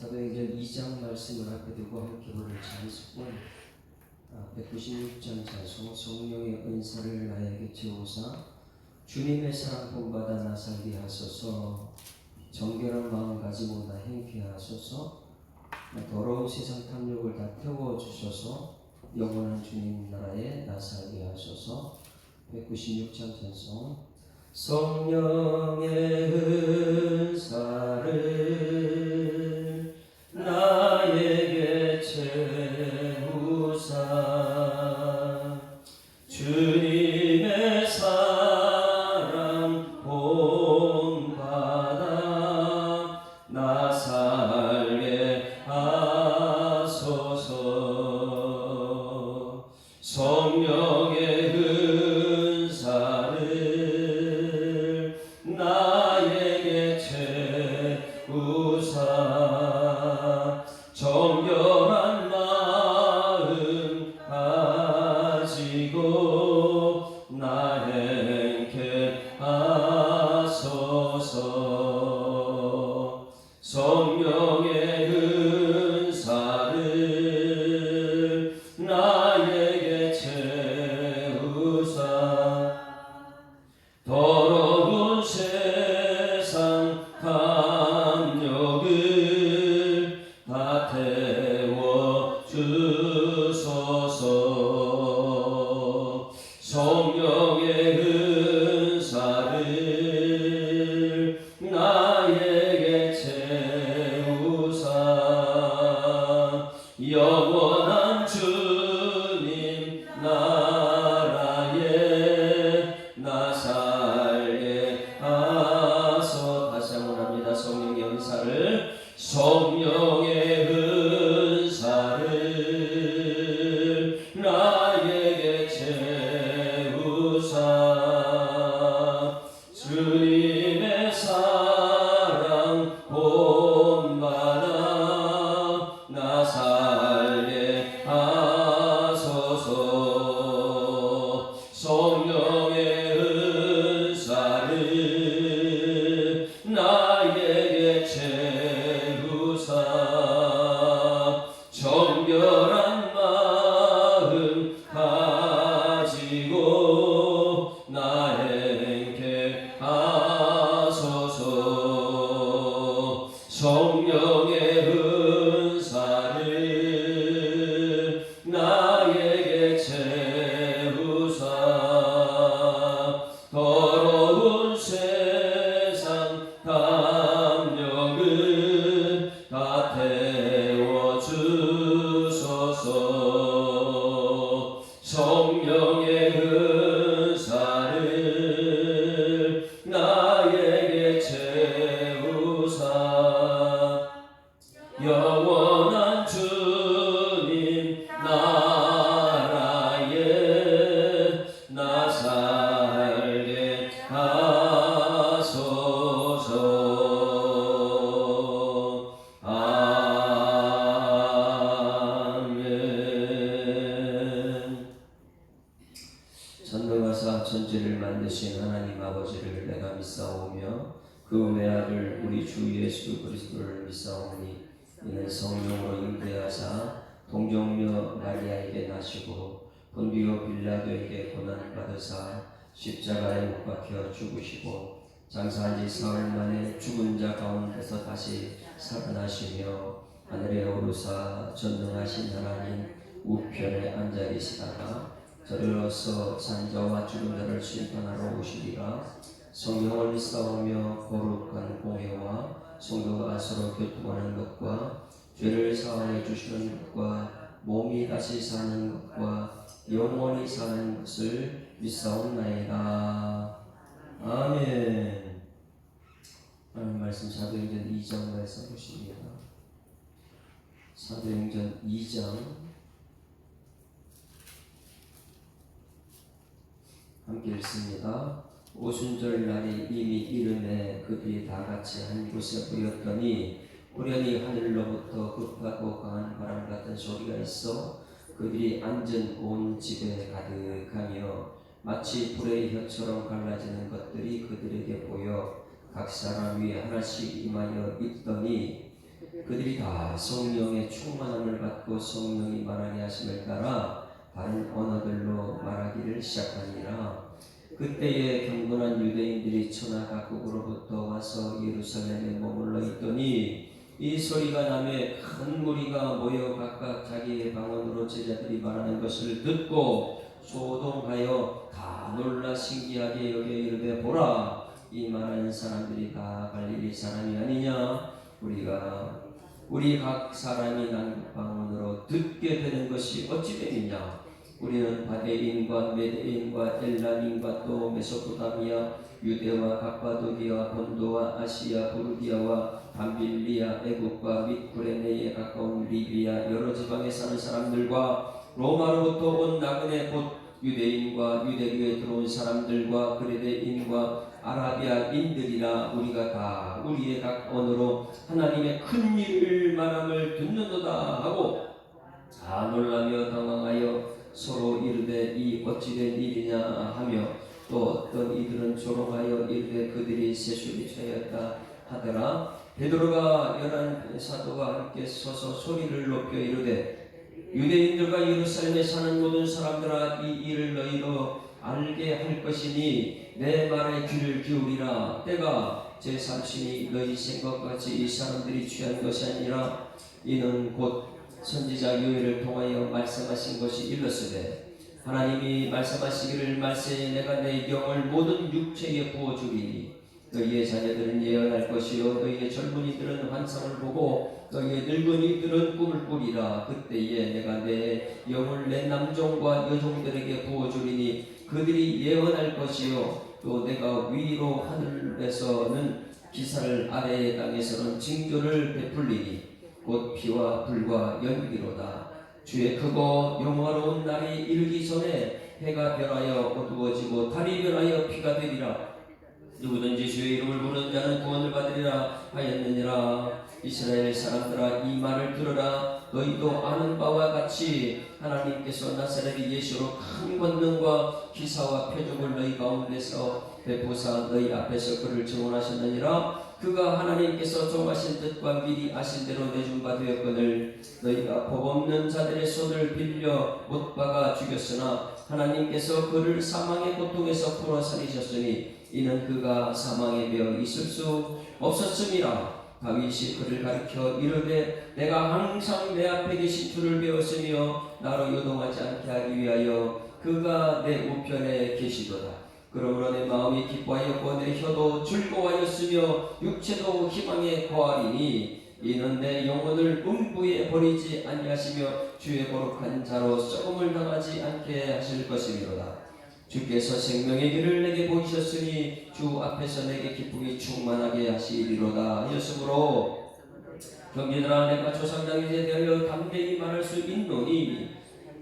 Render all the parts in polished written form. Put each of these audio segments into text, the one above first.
사도행전 2장 말씀을 앞에 두고 함께 부를 찬송은 196장 찬송 성령의 은사를 나에게 채우사 주님의 사랑 본받아 나 살게 하소서. 정결한 마음 가지고 나 행케 하소서. 더러운 세상 탐욕을 다 태워주셔서 영원한 주님 나라에 나 살게 하소서. 196장 찬송. 성령의 은사를 나에게 채우사 주님의 사랑 본받아 나 살게 하소서. 성령의 은사를 나에게 채우사 정결한 마음 가지고 나 행케 하소서. 성령의 은사를 나에게 채우사 더러운 세상 탐욕을 다 태워주소서. 성령의 은사를 나에게 채우사 영원한 주님 나라에 나 살게 하소. 다시 한번 합니다. 성령의 은사를 나에게 채우사 주님의 사랑 본받아 나 살게 하소서. 성령의 은사를 나에게 채우사 정결한 마음 가지고 나 행케 하소서. 성령의 은사를 나에게 채우사 더러운 세상 탐욕을 다 태워주소서. 성령의 은사를 나에게 채우사 영원한 주님 나라에 나 살게 하소서. 아멘. 전능하사 천지를 만드신 하나님 아버지를 내가 믿사오며 그 외아들 우리 주 예수 그리스도를 믿사오니 이는 성령으로 잉태하사 동정녀 마리아에게 나시고 본디오 빌라도에게 고난받으사 십자가에 못 박혀 죽으시고 장사한 지 사흘 만에 죽은 자 가운데서 다시 살아나시며 하늘에 오르사 전능하신 하나님 우편에 앉아 계시다가 저리로서 산자와 죽은 자를 심판하러 오시리라. 성령을 믿사오며 거룩한 공회와 성도가 서로 교통하는 것과 죄를 사하여 주시는 것과 몸이 다시 사는 것과 영원히 사는 것을 믿사옵나이다. 아멘. 하나님 말씀 사도행전 2장 말씀 보십니다. 사도행전 2장 함께 읽습니다. 오순절 날이 이미 이름에 그들이 다 같이 한 곳에 모였더니 우연히 하늘로부터 급하고 강한 바람 같은 소리가 있어 그들이 앉은 온 집에 가득하며 마치 불의 혀처럼 갈라지는 것들이 그들에게 보여 각 사람 위에 하나씩 임하여 있더니 그들이 다 성령의 충만함을 받고 성령이 말하게 하심을 따라 다른 언어들로 말하기를 시작하니라. 그때에 경건한 유대인들이 천하 각국으로부터 와서 예루살렘에 머물러 있더니 이 소리가 나매 큰 무리가 모여 각각 자기의 방언으로 제자들이 말하는 것을 듣고 소동하여 다 놀라 신기하게 여겨 이르되 보라, 이 말하는 사람들이 다 갈릴리 사람이 아니냐. 우리 각 사람이 난 방언으로 듣게 되는 것이 어찌 됨이냐. 우리는 바데인과 메데인과 엘람인과 또 메소포타미아, 유대와 갑바도기아, 본도와 아시아, 부르디아와 밤빌리아, 애국과 및 구레네에 가까운 리비아 여러 지방에 사는 사람들과 로마로부터 온 나그네 곧 유대인과 유대교에 들어온 사람들과 그레데인과 아라비아인들이라 우리가 다 우리의 각 언어로 하나님의 큰 일을 말함을 듣는도다 하고 다 놀라며 당황하여 서로 이르되 이 어찌된 일이냐 하며 또 어떤 이들은 조롱하여 이르되 그들이 세술이 차였다 하더라. 베드로가 11 사도와 함께 서서 소리를 높여 이르되 유대인들과 예루살렘에 사는 모든 사람들아, 이 일을 너희로 알게 할 것이니 내 말에 귀를 기울이라. 때가 제3신이 너희 생각같이 이 사람들이 취한 것이 아니라 이는 곧 선지자 요엘을 통하여 말씀하신 것이 일렀으되 하나님이 말씀하시기를 말세에 내가 내 영을 모든 육체에 부어주리니 너희의 자녀들은 예언할 것이요 너희의 젊은이들은 환상을 보고 너희의 늙은이들은 꿈을 꾸리라. 그때에 내가 내 영을 내 남종과 여종들에게 부어주리니 그들이 예언할 것이요 또 내가 위로 하늘에서는 기사를 아래의 땅에서는 징조를 베풀리니 곧 피와 불과 연기로다. 주의 크고 영화로운 날이 이르기 전에 해가 변하여 어두워지고 달이 변하여 피가 되리라. 누구든지 주의 이름을 부르는 자는 구원을 받으리라 하였느니라. 이스라엘 사람들아, 이 말을 들으라. 너희도 아는 바와 같이 하나님께서 나사렛 예수로 큰 권능과 기사와 표적을 너희 가운데서 베푸사 너희 앞에서 그를 증언하셨느니라. 그가 하나님께서 정하신 뜻과 미리 아신 대로 내준 바 되었거늘 너희가 법 없는 자들의 손을 빌려 못 박아 죽였으나 하나님께서 그를 사망의 고통에서 풀어 살리셨으니 이는 그가 사망에 매어 있을 수 없었음이라. 다윗이 그를 가리켜 이르되 내가 항상 내 앞에 계신 주를 배웠으며 나로 요동하지 않게 하기 위하여 그가 내 우편에 계시도다. 그러므로 내 마음이 기뻐하였고 내 혀도 즐거워하였으며 육체도 희망에 거하리니 이는 내 영혼을 음부에 버리지 아니하시며 주의 거룩한 자로 썩음을 당하지 않게 하실 것이미로다. 주께서 생명의 길을 내게 보이셨으니 주 앞에서 내게 기쁨이 충만하게 하시리로다 하였으므로 형제들아, 내가 조상다윗에 대하여 담대히 말할 수 있노니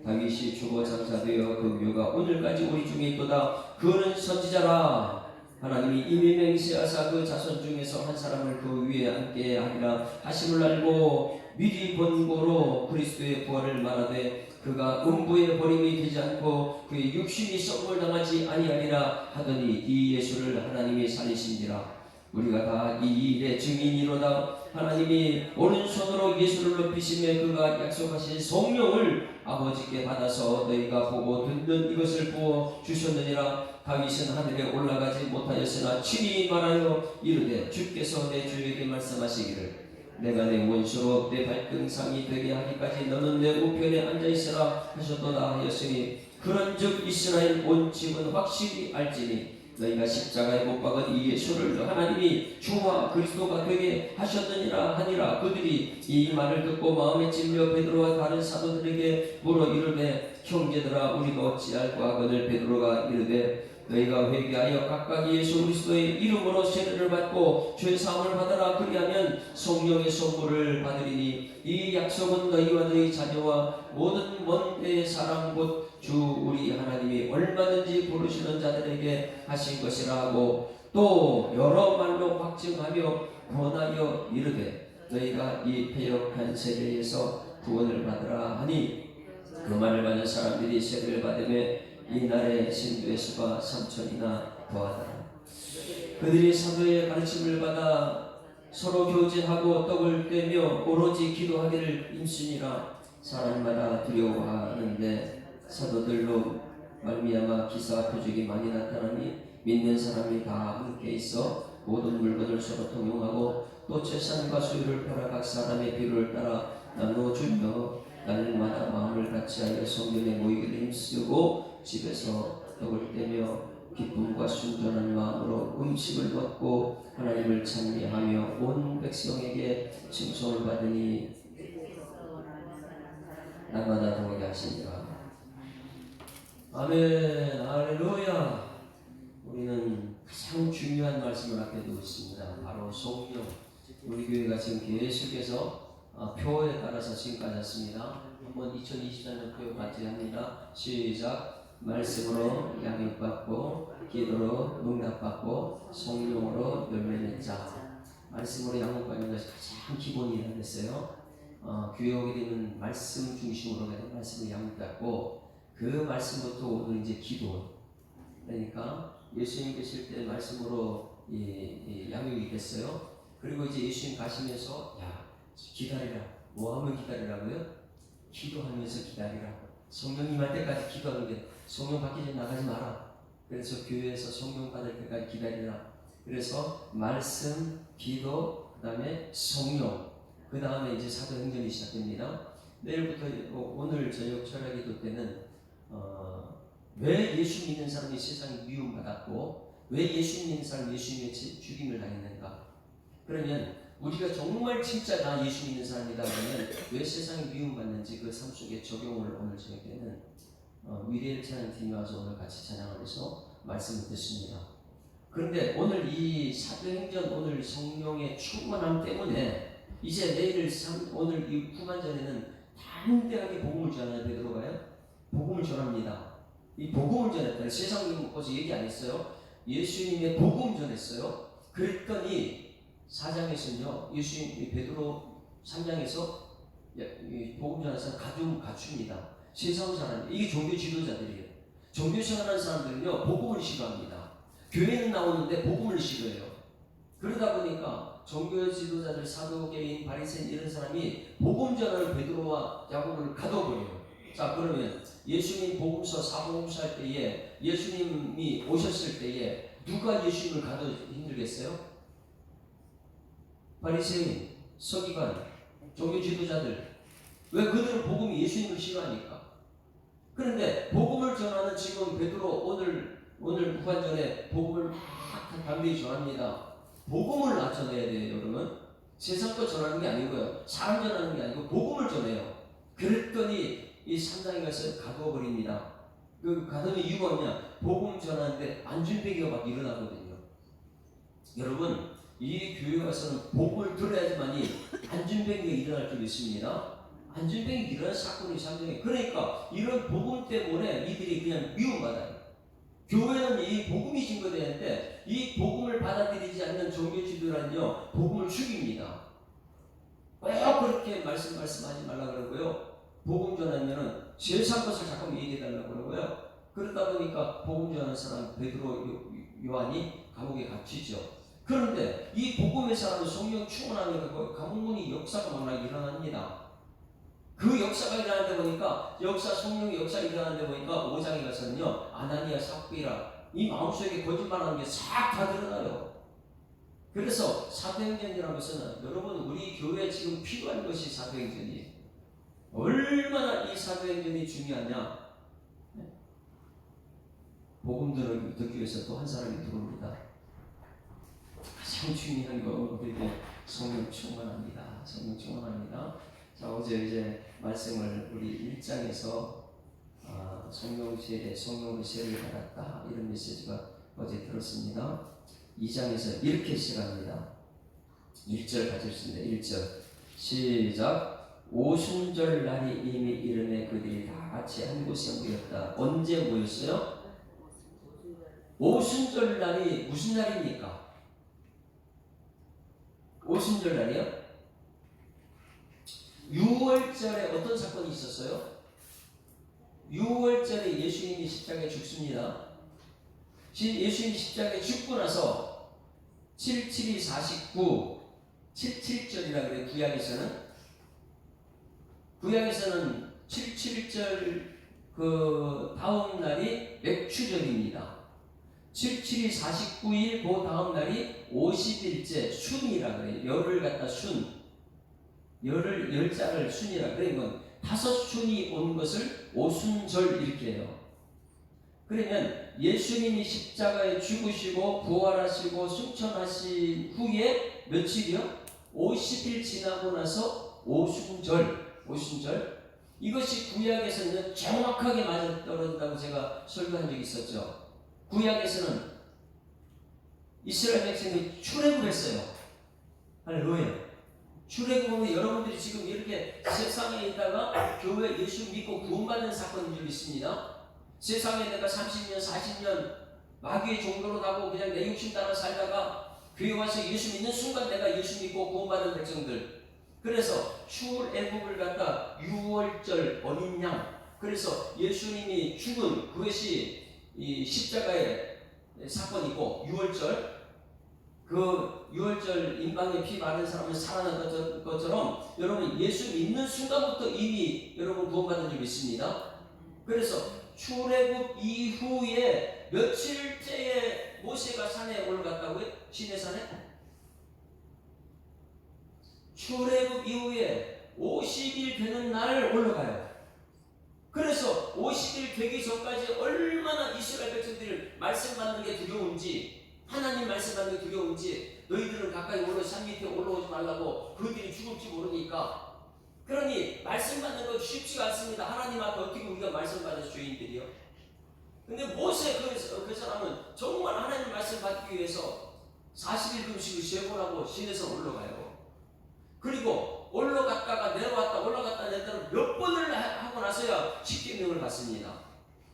다윗이 죽어 장사되어 그 묘가 오늘까지 우리 중에 있도다. 그는 선지자라. 하나님이 이미 맹세하사 그 자손 중에서 한 사람을 그 위에 앉게 하리라 하심을 알고 미리 본고로 그리스도의 부활을 말하되 그가 음부에 버림이 되지 않고 그의 육신이 썩음을 당하지 아니하리라 하더니 이 예수를 하나님이 살리신지라. 우리가 다 이 일의 증인이로다. 하나님이 오른손으로 예수를 높이시며 그가 약속하신 성령을 아버지께 받아서 너희가 보고 듣는 이것을 부어 주셨느니라. 다윗은 하늘에 올라가지 못하였으나 친히 말하여 이르되 주께서 내 주에게 말씀하시기를 내가 내 원수로 내 발등상이 되게 하기까지 너는 내 우편에 앉아있으라 하셨도다 하였으니 그런즉 이스라엘 온 집은 확실히 알지니 너희가 십자가에 못 박은 이 예수를 하나님이 주와 그리스도가 되게 하셨느니라 하니라. 그들이 이 말을 듣고 마음에 찔려 베드로와 다른 사도들에게 물어 이르되 형제들아, 우리가 어찌할까 하거늘 베드로가 이르되 너희가 회개하여 각각 예수 그리스도의 이름으로 세례를 받고 죄사함을 받아라. 그리하면 성령의 선물을 받으리니 이 약속은 너희와 너희 자녀와 모든 먼 데의 사람 곧 주 우리 하나님이 얼마든지 부르시는 자들에게 하신 것이라 하고 또 여러 말로 확증하며 권하여 이르되 너희가 이 패역한 세대에서 구원을 받으라 하니 그 말을 받은 사람들이 세례를 받으며 이날의 신도의 수가 3,000이나 더하더라. 그들이 사도의 가르침을 받아 서로 교제하고 떡을 떼며 오로지 기도하기를 힘쓰니라. 사람마다 두려워하는데 사도들로 말미암아 기사와 표적이 많이 나타나니 믿는 사람이 다 함께 있어 모든 물건을 서로 통용하고 또 재산과 소유를 팔아 각 사람의 필요를 따라 나누어 주며 날마다 마음을 같이하여 성전에 모이기를 힘쓰고 집에서 떡을 떼며 기쁨과 순전한 마음으로 음식을 먹고 하나님을 찬미하며 온 백성에게 칭송을 받으니 날마다 동하게 하시니라. 아멘. 할렐루야. 우리는 가장 중요한 말씀을 앞에 두고 있습니다. 바로 성령. 우리 교회가 지금 계속해서 표에 따라서 지금까지 왔습니다. 한번 2024년 표 같이 합니다. 시작. 말씀으로 양육받고 기도로 응답받고 성령으로 열매 맺자. 말씀으로 양육받는 것이 가장 기본이 됐어요. 교회 오게 되면 말씀 중심으로 말씀을 양육받고 그 말씀부터 오는 이제 기도. 그러니까 예수님 계실 때 말씀으로 양육이 됐어요. 그리고 이제 예수님 가시면서 기다리라. 뭐 하면 기다리라고요? 기도하면서 기다리라. 성령 임할 때까지 기도하는 게 성령 받기 전에 나가지 마라. 그래서 교회에서 성령 받을 때까지 기다리라. 그래서 말씀, 기도, 그 다음에 성령, 그 다음에 이제 사도행전이 시작됩니다. 내일부터 오늘 저녁 철학기도 때는 왜 예수 믿는 사람이 세상에 미움받았고 왜 예수 믿는 사람이 예수님의 죽임을 당했는가? 그러면 우리가 정말 진짜 나 예수 믿는 사람이다 그러면 왜 세상에 미움받는지 그 삶 속에 적용을 오늘 저녁 때는 위대한 찬양팀이 와서 오늘 같이 찬양하면서 말씀을 듣습니다. 그런데 오늘 이 사도행전 오늘 성령의 충만함 때문에 이제 내일 오늘 이 후반전에는 담대하게 복음을 전하는 베드로가요. 복음을 전합니다. 이 복음을 전했다. 세상님 벌써 얘기 안 했어요. 예수님의 복음 전했어요. 그랬더니 4장에서는요. 예수님 베드로 3장에서 복음 전하는 사람 가좀 갖춥니다. 세상 사람 이게 종교 지도자들이에요. 종교 생활하는 사람들은요 복음을 싫어합니다. 교회는 나오는데 복음을 싫어해요. 그러다 보니까 종교 지도자들 사도계인 바리새인 이런 사람이 복음 전하는 베드로와 야고보를 가둬버려요. 자 그러면 예수님 복음서 사복음서 할 때에 예수님이 오셨을 때에 누가 예수님을 가둬 힘들겠어요? 바리새인, 서기관, 종교 지도자들. 왜 그들은 복음이 예수님을 싫어하니까? 그런데 복음을 전하는 지금 베드로 오늘 후반전에 복음을 막 담대히 전합니다. 복음을 전해야 돼요, 여러분. 세상 거 전하는 게 아니고요. 사람 전하는 게 아니고 복음을 전해요. 그랬더니 이 3장에 가서 가두어버립니다. 그 가두는 이유가 뭐냐? 복음 전하는데 안진뱅이가 막 일어나거든요. 여러분, 이 교회 가서는 복음을 들어야지만이 안진뱅이가 일어날 줄 있습니다. 안진뱅이 일어난 사건이 3장에. 그러니까 이런 복음 때문에 이들이 그냥 미움받아요. 교회는 이 복음이 증거되는데 이 복음을 받아들이지 않는 종교 지도란요 복음을 죽입니다. 왜 그렇게 말씀하지 말라 그러고요. 복음 전하면은 세상 것을 자꾸 얘기해 달라고 그러고요. 그러다 보니까 복음 전하는 사람 베드로 요한이 감옥에 갇히죠. 그런데 이 복음의 사람은 성령 충만하면 감옥문이 역사가 막 일어납니다. 그 역사가 일어나는데 보니까 성령의 역사가 일어나는데 보니까 5장에 가서는요 아나니아 삽비라 이 마음속에 거짓말하는 게 싹 다 드러나요. 그래서 사도행전이라는 것은 여러분 우리 교회에 지금 필요한 것이 사도행전이에요. 얼마나 이 사도행전이 중요하냐. 복음 듣기 위해서 또 한 사람이 들어옵니다. 가장 중요한 거 우리에게 성령 충만합니다. 성령 충만합니다. 자 어제 이제 말씀을 우리 1장에서 성령의 세를 받았다 이런 메시지가 어제 들었습니다. 2장에서 이렇게 시작합니다. 1절 가졌습니다. 1절 시작. 오순절 날이 이미 이르매 그들이 다 같이 한 곳에 모였다. 언제 모였어요? 오순절 날이 무슨 날입니까? 오순절 날이요? 6월절에 어떤 사건이 있었어요? 6월절에 예수님이 십자가에 죽습니다. 예수님이 십자가에 죽고 나서 7, 7이 49 7.7절이라 그래요. 구약에서는 7.7절 그 다음 날이 맥추절입니다. 7.7이 49일, 그 다음 날이 50일째 순이라 그래요. 열을 갖다 열자를 순이라 그래요. 이건 5순이 온 것을 오순절 이렇게 해요. 그러면 예수님이 십자가에 죽으시고 부활하시고 승천하신 후에 며칠이요? 50일 지나고 나서 오순절. 이것이 구약에서는 정확하게 맞아떨어진다고 제가 설교한 적이 있었죠. 구약에서는 이스라엘 백성이 출애굽을 했어요. 할렐루야. 출애굽은 여러분들이 지금 이렇게 세상에 있다가 교회 예수 믿고 구원받는 사건인 줄 믿습니다. 세상에 내가 30년, 40년 마귀의 종로로 가고 그냥 내 욕심 따라 살다가 교회 와서 예수 믿는 순간 내가 예수 믿고 구원받은 백성들. 그래서 출애굽을 갖다 6월절 어린 양. 그래서 예수님이 죽은 그것이 이 십자가의 사건이고 6월절. 그 6월절 임방에 피 바른 사람은 살아난 것처럼 여러분 예수 믿는 순간부터 이미 여러분 구원받은 줄 믿습니다. 그래서 출애굽 이후에 며칠째에 모세가 산에 올라갔다고요? 시내산에? 출애굽 이후에 50일 되는 날 올라가요. 그래서 50일 되기 전까지 얼마나 이스라엘 백성들이 말씀 받는 게 두려운지, 하나님 말씀 받는 게 두려운지, 너희들은 가까이 산 밑에 올라오지 말라고 그들이 죽을지 모르니까. 그러니 말씀 받는 거 쉽지가 않습니다. 하나님 앞에 어떻게 우리가 말씀 받을 주인들이요? 근데 모세 그 사람은 정말 하나님 말씀 받기 위해서 40일 금식을 3번 하고 시내산 올라가요. 그리고 올라갔다가 내려왔다 올라갔다 내려왔다 몇 번을 하고 나서야 십계명을 받습니다.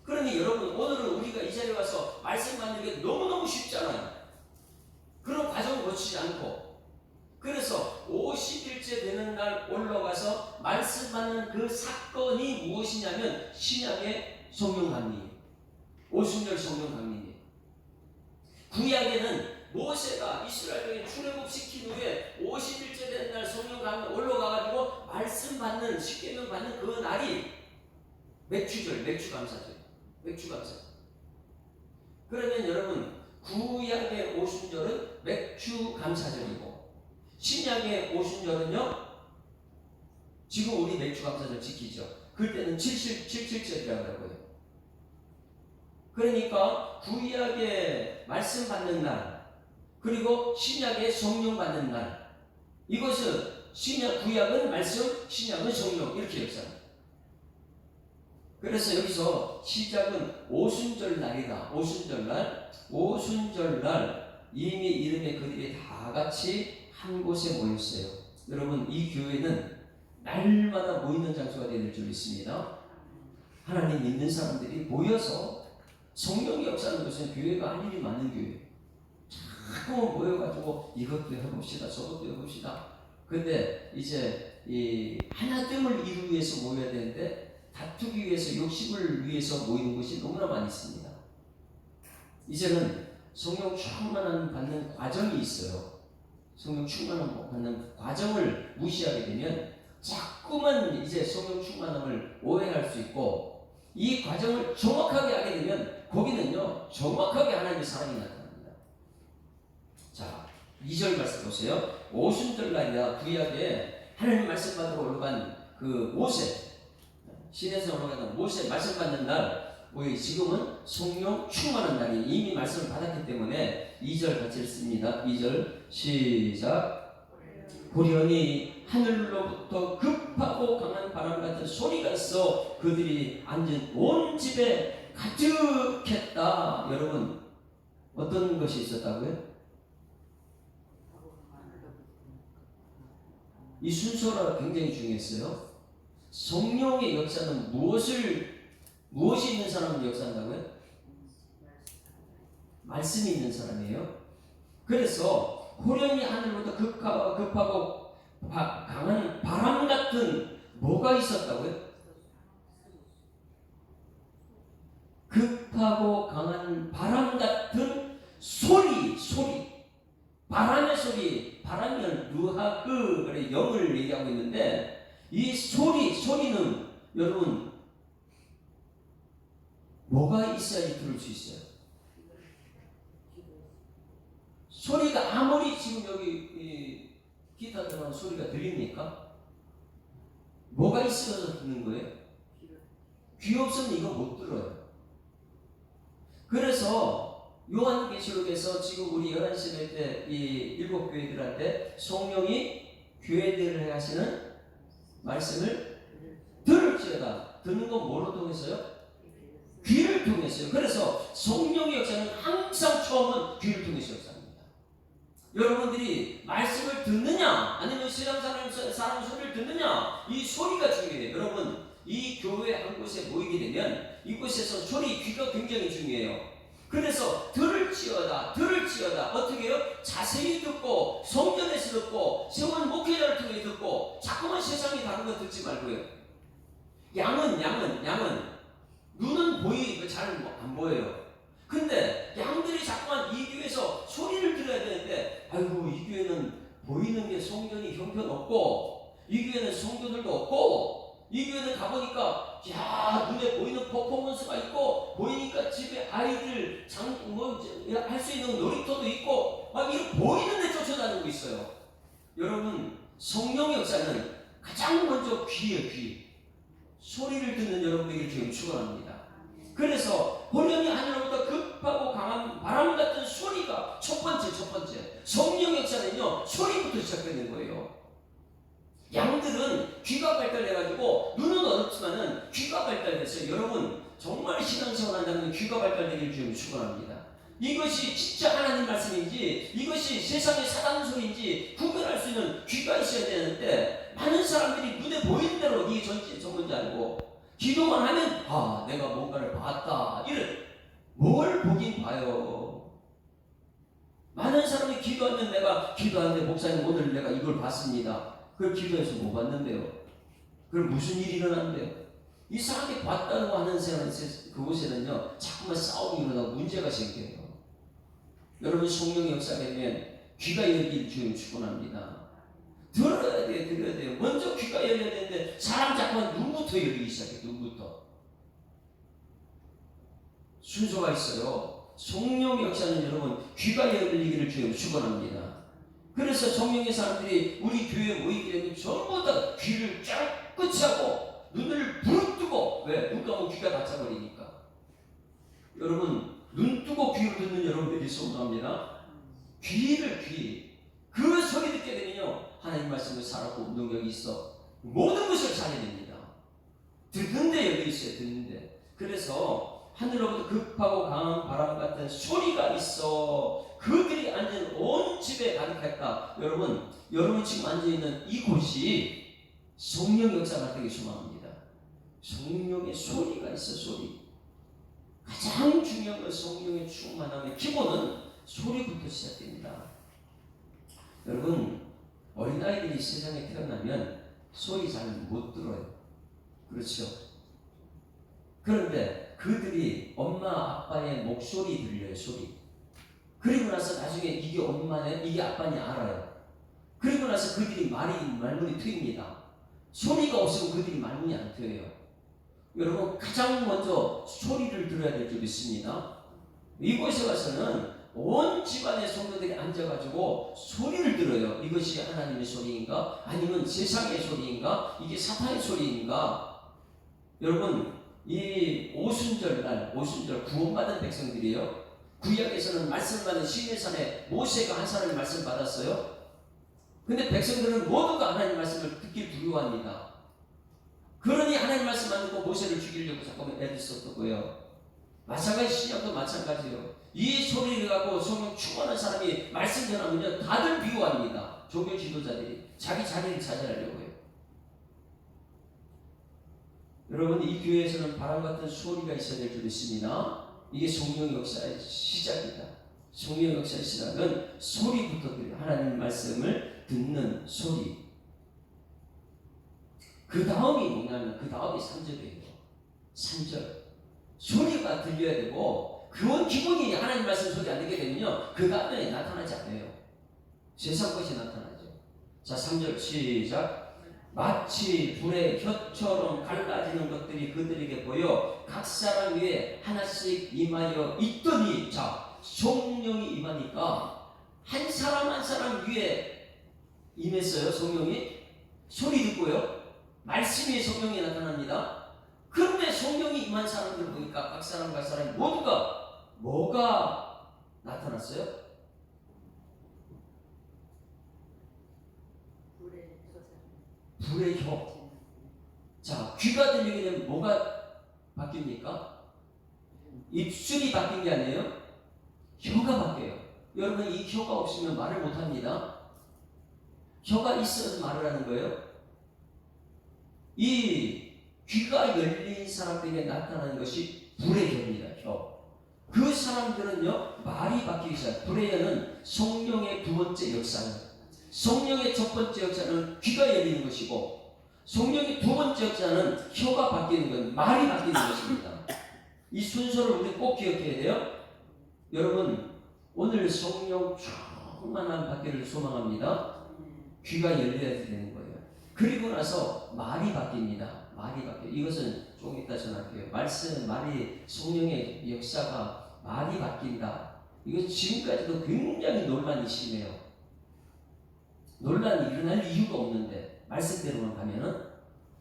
그러니 여러분 오늘은 우리가 이 자리에 와서 말씀 받는 게 너무너무 쉽잖아요. 그런 과정을 거치지 않고. 그래서 50일째 되는 날 올라가서 말씀 받는 그 사건이 무엇이냐면 신약의 성령 강림이에요. 오순절 성령 강림이에요. 구약에는 모세가 이스라엘에 출애굽시킨 후에 50일째 되는 날 성령 강림 올라가가지고 말씀 받는 십계명 받는 그 날이 맥추절, 맥추감사절. 그러면 여러분 구약의 오순절은 맥추감사절이고 신약의 오순절은요 지금 우리 맥추감사절 지키죠. 그때는 77절이라고 하고요. 그러니까 구약의 말씀 받는 날 그리고 신약의 성령 받는 날, 이것은 구약은 말씀, 신약은 성령 이렇게 역사합니다. 그래서 여기서 시작은 오순절 날이다. 오순절 날 이미 이름의 그들이 다 같이 한 곳에 모였어요. 여러분 이 교회는 날마다 모이는 장소가 되는 줄 믿습니다. 하나님 믿는 사람들이 모여서 성령이 역사하는 것은 교회가 할 일이 많은 교회. 자꾸 모여가지고 이것도 해봅시다, 저것도 해봅시다. 근데 이제 이 하나됨을 이루기 위해서 모여야 되는데 다투기 위해서 욕심을 위해서 모이는 것이 너무나 많이 있습니다. 이제는 성령 충만함 받는 과정이 있어요. 성령 충만함 받는 과정을 무시하게 되면 자꾸만 이제 성령 충만함을 오해할 수 있고 이 과정을 정확하게 하게 되면 거기는요 정확하게 하나님의 사랑이 나타납니다. 자 2절 말씀 보세요. 오순절 날이야 구약에 하나님 말씀 받으러 올라간 그 모세 시내에서 올라가던 모세 말씀 받는 날 우리 지금은 성령 충만한 날이 이미 말씀을 받았기 때문에 2절 같이 읽습니다. 2절 시작. 고련히 하늘로부터 급하고 강한 바람 같은 소리가 있어 그들이 앉은 온 집에 가득했다. 여러분 어떤 것이 있었다고요? 이 순서가 굉장히 중요했어요. 성령의 역사는 무엇이 있는 사람은 역사한다고요? 말씀이 있는 사람이에요. 그래서 호련히 하늘로부터 급하고 강한 바람 같은 뭐가 있었다고요? 급하고 강한 바람 같은 소리. 바람의 소리. 바람은 루하 영을 얘기하고 있는데 이 소리는 여러분 뭐가 있어야지 들을 수 있어요? 소리가 아무리 지금 여기 기타 들어가는 소리가 들립니까? 뭐가 있어서 듣는 거예요? 귀 없으면 이거 못 들어요. 그래서 요한계시록에서 지금 우리 11시 때 이 7교회들한테 성령이 교회들을 하시는 말씀을 들을지어다. 듣는 건 뭐로 통해서요? 귀를 통해서요. 그래서 성령의 역사는 항상 처음은 귀를 통해서 역사합니다. 여러분들이 말씀을 듣느냐 아니면 세상 사람 소리를 듣느냐, 이 소리가 중요해요. 여러분 이 교회 한 곳에 모이게 되면 이곳에서 소리, 귀가 굉장히 중요해요. 그래서 들을지어다 어떻게 해요? 자세히 듣고 성전에서 듣고 세운 목회자를 통해 듣고 자꾸만 세상이 다른 거 듣지 말고요. 양은 눈은 잘 안 보여요. 근데 양들이 자꾸만 이 교회에서 소리를 들어야 되는데, 아이고 이 교회는 보이는 게 성전이 형편없고 이 교회는 성도들도 없고 이 교회는 가보니까 야 눈에 보이는 퍼포먼스가 있고 보이니까 집에 아이들 할 수 있는 놀이터도 있고 막 이렇게 보이는 데 쫓아다니고 있어요. 여러분 성령의 역사는 가장 먼저 귀예요. 귀. 소리를 듣는 여러분에게 지금 축원합니다. 그래서 호련히 하늘로부터 급하고 강한 바람 같은 소리가 첫 번째 성령 역사는요 소리부터 시작되는 거예요. 양들은 귀가 발달해가지고 눈은 어렵지만은 귀가 발달됐어요. 여러분 정말 신앙생활 한다면 귀가 발달되기를 주님 축원합니다. 이것이 진짜 하나님 말씀인지 이것이 세상의 사단 소리인지 구별할 수 있는 귀가 있어야 되는데, 많은 사람들이 눈에 보이는 대로 이게 전문지 알고 기도만 하면 내가 뭔가를 봤다 이런, 뭘 보긴 봐요. 많은 사람이 기도하면 내가 기도하는데 목사님 오늘 내가 이걸 봤습니다. 그걸 기도해서 못 봤는데요. 그럼 무슨 일이 일어난대요? 이상하게 봤다고 하는 그곳에는요 자꾸만 싸움이 일어나고 문제가 생겨요. 여러분 성령의 역사가 되면 귀가 열리길 주님 축원합니다. 들어야 돼요. 먼저 귀가 열려야 되는데 사람 자꾸만 눈부터 열리기 시작해요. 눈부터. 순서가 있어요. 성령의 역사는 여러분 귀가 열리기를 주님 축원합니다. 그래서 성령의 사람들이 우리 교회에 모이게 되면 전부 다 귀를 깨끗이 하고 눈을 부릅뜨고, 왜? 눈 감으면 귀가 닫혀버리니까. 여러분 눈 뜨고 귀를 듣는 여러분들이 소원합니다. 그 소리 듣게 되면요 하나님 말씀을 살았고 능력이 있어 모든 것을 잘해냅니다. 듣는데 여기 있어요. 듣는데. 그래서 하늘로부터 급하고 강한 바람 같은 소리가 있어 그들이 앉은 온 집에 가득했다. 여러분 지금 앉아있는 이곳이 성령 역사가 되기 소망합니다. 성령의 소리가 있어. 소리. 가장 중요한 건 성령의 충만함의 기본은 소리부터 시작됩니다. 여러분 어린아이들이 세상에 태어나면 소리 잘 못 들어요. 그렇죠? 그런데 그들이 엄마 아빠의 목소리 들려요. 소리. 그리고 나서 나중에 이게 엄마네 이게 아빠냐 알아요. 그리고 나서 그들이 말문이 트입니다. 소리가 없으면 그들이 말문이 안 트여요. 여러분 가장 먼저 소리를 들어야 될 줄 믿습니다. 이곳에 와서는 온 집안의 성도들이 앉아가지고 소리를 들어요. 이것이 하나님의 소리인가? 아니면 세상의 소리인가? 이게 사탄의 소리인가? 여러분 이 오순절 구원받은 백성들이에요. 구약에서는 말씀 받은 시내산에 모세가 한 사람이 말씀 받았어요. 근데 백성들은 모두가 하나님 말씀을 듣기 두려워합니다. 그러니 하나님 말씀 안 듣고 모세를 죽이려고 잠깐만 애를 썼던 거예요. 마찬가지 신약도 마찬가지예요. 이 소리를 갖고 성령 충만한 사람이 말씀 전하면요 다들 미워합니다. 종교 지도자들이 자기 자리를 차지하려고 해요. 여러분 이 교회에서는 바람 같은 소리가 있어야 될 줄 믿습니다. 이게 성령 역사의 시작이다. 성령 역사의 시작은 소리부터 들려요. 하나님 말씀을 듣는 소리. 그 다음이 뭐냐면 그 다음이 3절이에요. 3절. 소리가 들려야 되고 그건 기본이 하나님 말씀 소리 안 듣게 되면요 그 다음에 나타나지 않아요. 세상 것이 나타나죠. 자, 3절 시작. 마치 불의 혀처럼 갈라지는 것들이 그들에게 보여 각 사람 위에 하나씩 임하여 있더니, 자, 성령이 임하니까 한 사람 한 사람 위에 임했어요. 성령이 소리 듣고요. 말씀이 성령이 나타납니다. 그런데 성령이 임한 사람들 보니까 각 사람 모두가 뭐가 나타났어요? 불의 혀. 자, 귀가 들리게 되면 뭐가 바뀝니까? 입술이 바뀐 게 아니에요. 혀가 바뀌어요. 여러분, 이 혀가 없으면 말을 못합니다. 혀가 있어서 말을 하는 거예요. 이 귀가 열린 사람들에게 나타나는 것이 불의 혀입니다. 혀. 그 사람들은요, 말이 바뀌기 시작. 불의 혀는 성령의 두 번째 역사는, 성령의 첫 번째 역사는 귀가 열리는 것이고, 성령의 두 번째 역사는 혀가 바뀌는 것, 말이 바뀌는 것입니다. 이 순서를 우리 꼭 기억해야 돼요. 여러분, 오늘 성령 충만한 받기를 소망합니다. 귀가 열려야 되는 거예요. 그리고 나서 말이 바뀝니다. 말이 바뀌어요. 이것은 조금 이따 전할게요. 말씀, 말이, 성령의 역사가 말이 바뀐다. 이건 지금까지도 굉장히 논란이 심해요. 논란이 일어날 이유가 없는데, 말씀대로만 가면은.